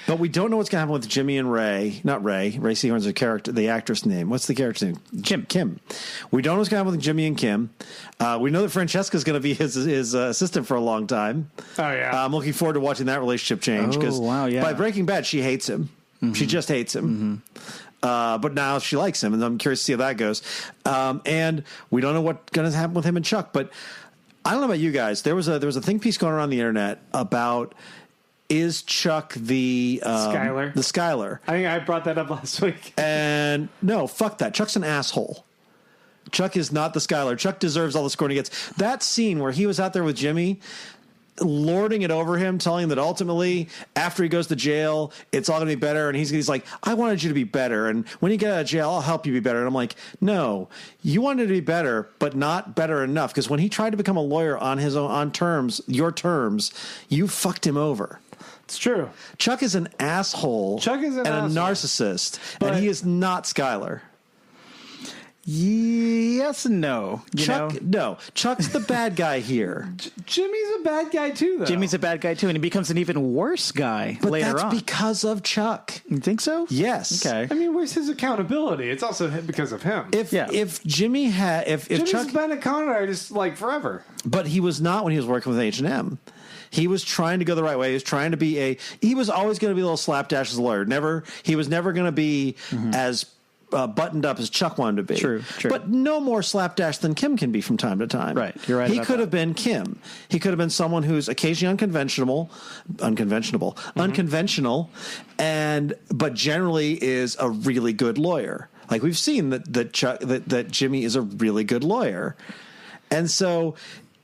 but we don't know what's going to happen with Jimmy and Ray. Not Ray. Ray Seahorn's the actress name. What's the character's name? Kim. We don't know what's going to happen with Jimmy and Kim. We know that Francesca's going to be his assistant for a long time. Oh, yeah. I'm looking forward to watching that relationship change, because by Breaking Bad, she hates him. Mm-hmm. She just hates him. Mm-hmm. But now she likes him, and I'm curious to see how that goes. And we don't know what's going to happen with him and Chuck. But I don't know about you guys. There was a think piece going around the internet about, is Chuck the Skyler? The Skyler. I think I brought that up last week. And no, fuck that. Chuck's an asshole. Chuck is not the Skyler. Chuck deserves all the scorn he gets. That scene where he was out there with Jimmy, lording it over him, telling him that ultimately, after he goes to jail, it's all going to be better. And he's like, I wanted you to be better. And when you get out of jail, I'll help you be better. And I'm like, no, you wanted to be better, but not better enough. Because when he tried to become a lawyer on his own, on terms, your terms, you fucked him over. It's true. Chuck is an asshole. Chuck is an asshole. A narcissist. And he is not Skyler. Yes and no. No. Chuck's the bad guy here. Jimmy's a bad guy too, though. Jimmy's a bad guy too, and he becomes an even worse guy later on. But that's because of Chuck. You think so? Yes. Okay. I mean, where's his accountability? It's also because of him. If Jimmy had, if Jimmy's Chuck been a con artist like forever, but he was not when he was working with H&M. He was trying to go the right way. He was trying to be he was always going to be a little slapdash as a lawyer. He was never going to be as buttoned up as Chuck wanted to be. True. But no more slapdash than Kim can be from time to time. Right. You're right. He could have been Kim. He could have been someone who's occasionally unconventional, but generally is a really good lawyer. Like we've seen that Jimmy is a really good lawyer. And so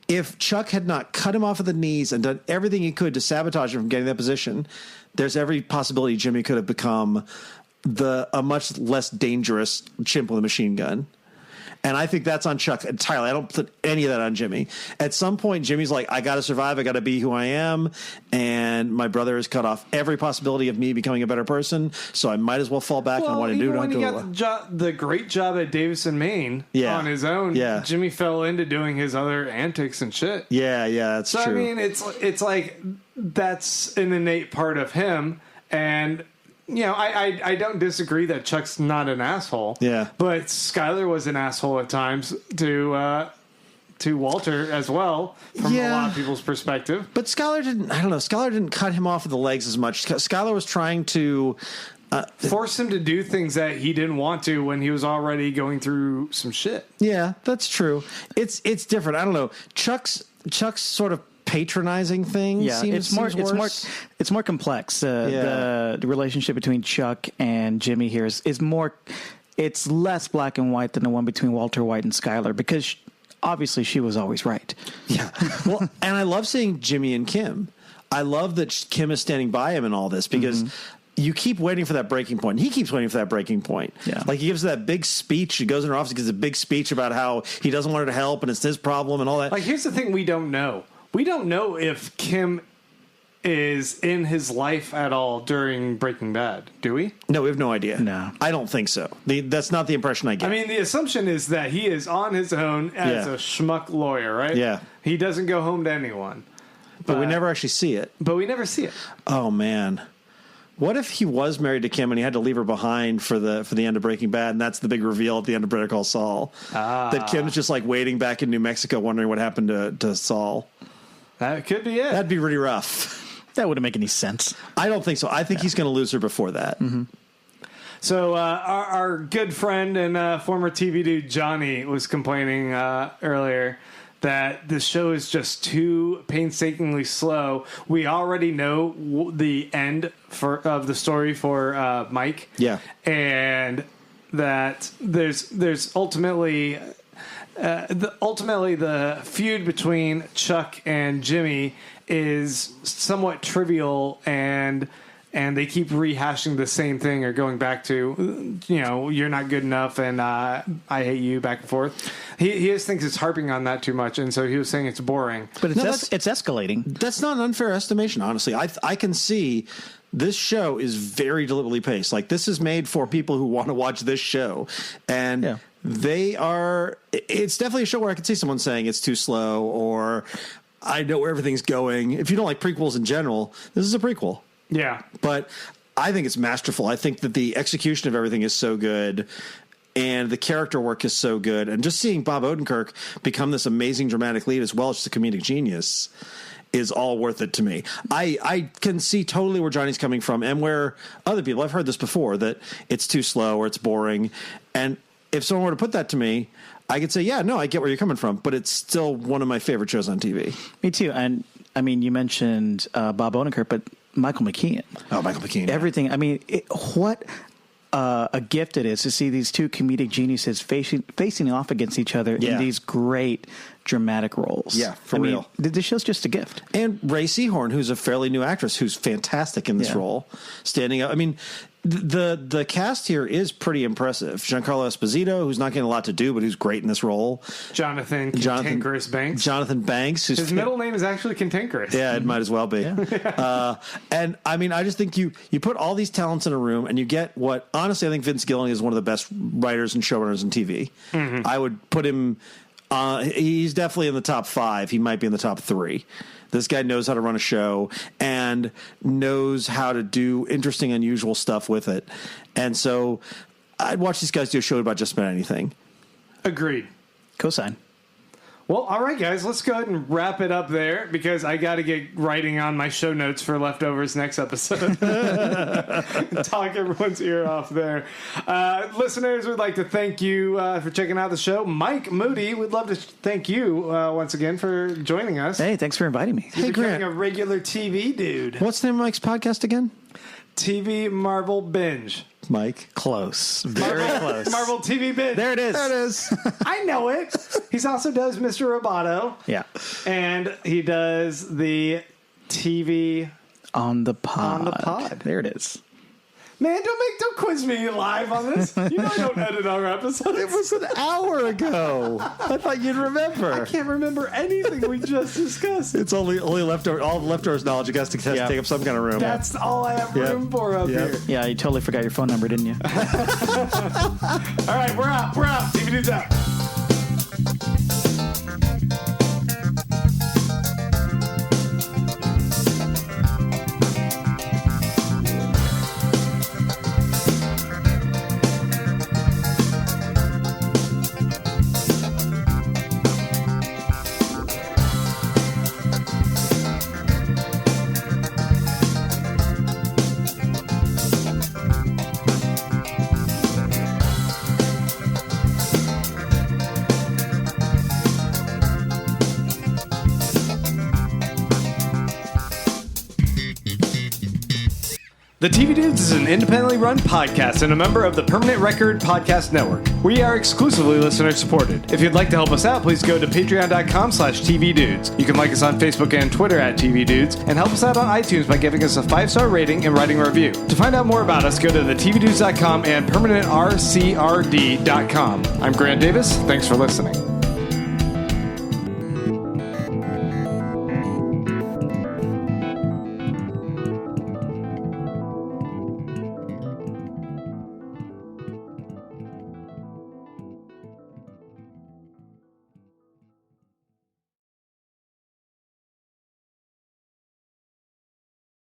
if Chuck had not cut him off at the knees and done everything he could to sabotage him from getting that position, there's every possibility Jimmy could have become a much less dangerous chimp with a machine gun. And I think that's on Chuck entirely. I don't put any of that on Jimmy. At some point, Jimmy's like, I got to survive. I got to be who I am. And my brother has cut off every possibility of me becoming a better person. So I might as well fall back on what I do. When he got the great job at Davison, Maine on his own, Jimmy fell into doing his other antics and shit. Yeah, that's true. I mean, it's like that's an innate part of him. And you know, I don't disagree that Chuck's not an asshole. Yeah. But Skyler was an asshole at times to Walter as well, from a lot of people's perspective. But Skyler didn't cut him off of the legs as much. Skyler was trying to force him to do things that he didn't want to when he was already going through some shit. Yeah, that's true. It's different. I don't know. Chuck's sort of patronizing thing. Yeah, it's more complex. The relationship between Chuck and Jimmy here is more. It's less black and white than the one between Walter White and Skyler, because obviously she was always right. Yeah. Well, and I love seeing Jimmy and Kim. I love that Kim is standing by him in all this, because you keep waiting for that breaking point. He keeps waiting for that breaking point. Yeah. Like he gives that big speech. He goes in her office, gives a big speech about how he doesn't want her to help and it's his problem and all that. Like, here's the thing we don't know. We don't know if Kim is in his life at all during Breaking Bad, do we? No, we have no idea. No. I don't think so. That's not the impression I get. I mean, the assumption is that he is on his own as a schmuck lawyer, right? Yeah. He doesn't go home to anyone. But we never actually see it. But we never see it. Oh, man. What if he was married to Kim and he had to leave her behind for the end of Breaking Bad, and that's the big reveal at the end of Better Call Saul? That Kim's just like waiting back in New Mexico wondering what happened to Saul. That could be it. That'd be really rough. That wouldn't make any sense. I don't think so. I think he's going to lose her before that. Mm-hmm. So our good friend and former TV dude Johnny was complaining earlier that this show is just too painstakingly slow. We already know the end of the story for Mike. Yeah. And that there's ultimately the feud between Chuck and Jimmy is somewhat trivial and and they keep rehashing the same thing or going back to, you're not good enough and I hate you, back and forth. He just thinks it's harping on that too much, and so he was saying it's boring. But it's escalating. That's not an unfair estimation, honestly. I can see this show is very deliberately paced. Like, this is made for people who want to watch this show. And it's definitely a show where I can see someone saying it's too slow, or I know where everything's going. If you don't like prequels in general, this is a prequel. Yeah. But I think it's masterful. I think that the execution of everything is so good, and the character work is so good. And just seeing Bob Odenkirk become this amazing dramatic lead as well as just a comedic genius is all worth it to me. I can see totally where Johnny's coming from and where other people, I've heard this before, that it's too slow or it's boring. And if someone were to put that to me, I could say, yeah, no, I get where you're coming from, but it's still one of my favorite shows on TV. Me too. And I mean, you mentioned Bob Odenkirk, but Michael McKean. Oh, Michael McKean. Everything. Yeah. I mean, what a gift it is to see these two comedic geniuses facing off against each other in these great dramatic roles. Yeah, for real. The show's just a gift. And Ray Seahorn, who's a fairly new actress, who's fantastic in this role, standing up. I mean, the cast here is pretty impressive. Giancarlo Esposito, who's not getting a lot to do, but who's great in this role. Jonathan Cantankerous Banks. Jonathan Banks. His middle name is actually Cantankerous. Yeah, it might as well be. Yeah. And I mean, I just think you put all these talents in a room and you get what, honestly, I think Vince Gilligan is one of the best writers and showrunners in TV. Mm-hmm. I would put him, he's definitely in the top 5. He might be in the top 3. This guy knows how to run a show and knows how to do interesting, unusual stuff with it. And so I'd watch these guys do a show about just about anything. Agreed. Cosign. Well, all right, guys, let's go ahead and wrap it up there because I got to get writing on my show notes for Leftovers next episode. Talk everyone's ear off there. Listeners, we'd like to thank you for checking out the show. Mike Moody, we'd love to thank you once again for joining us. Hey, thanks for inviting me. You're becoming a regular TV dude. What's the name of Mike's podcast again? TV Marvel Binge. Mike. Close. Very close. Marvel TV Binge. There it is. There it is. I know it. He also does Mr. Roboto. Yeah. And he does the TV on the pod. On the pod. There it is. Man, don't quiz me live on this. You know I don't edit our episodes. It was an hour ago. I thought you'd remember. I can't remember anything we just discussed. It's only leftover. All leftovers knowledge. You guys to take up some kind of room. That's all I have room for up here. Yeah, you totally forgot your phone number, didn't you? All right, we're out. TV Dude's out. The TV Dudes is an independently run podcast and a member of the Permanent Record Podcast Network. We are exclusively listener supported. If you'd like to help us out, please go to patreon.com/TVDudes. You can like us on Facebook and Twitter @TVDudes and help us out on iTunes by giving us a 5-star rating and writing a review. To find out more about us, go to thetvdudes.com and permanentrcrd.com. I'm Grant Davis. Thanks for listening.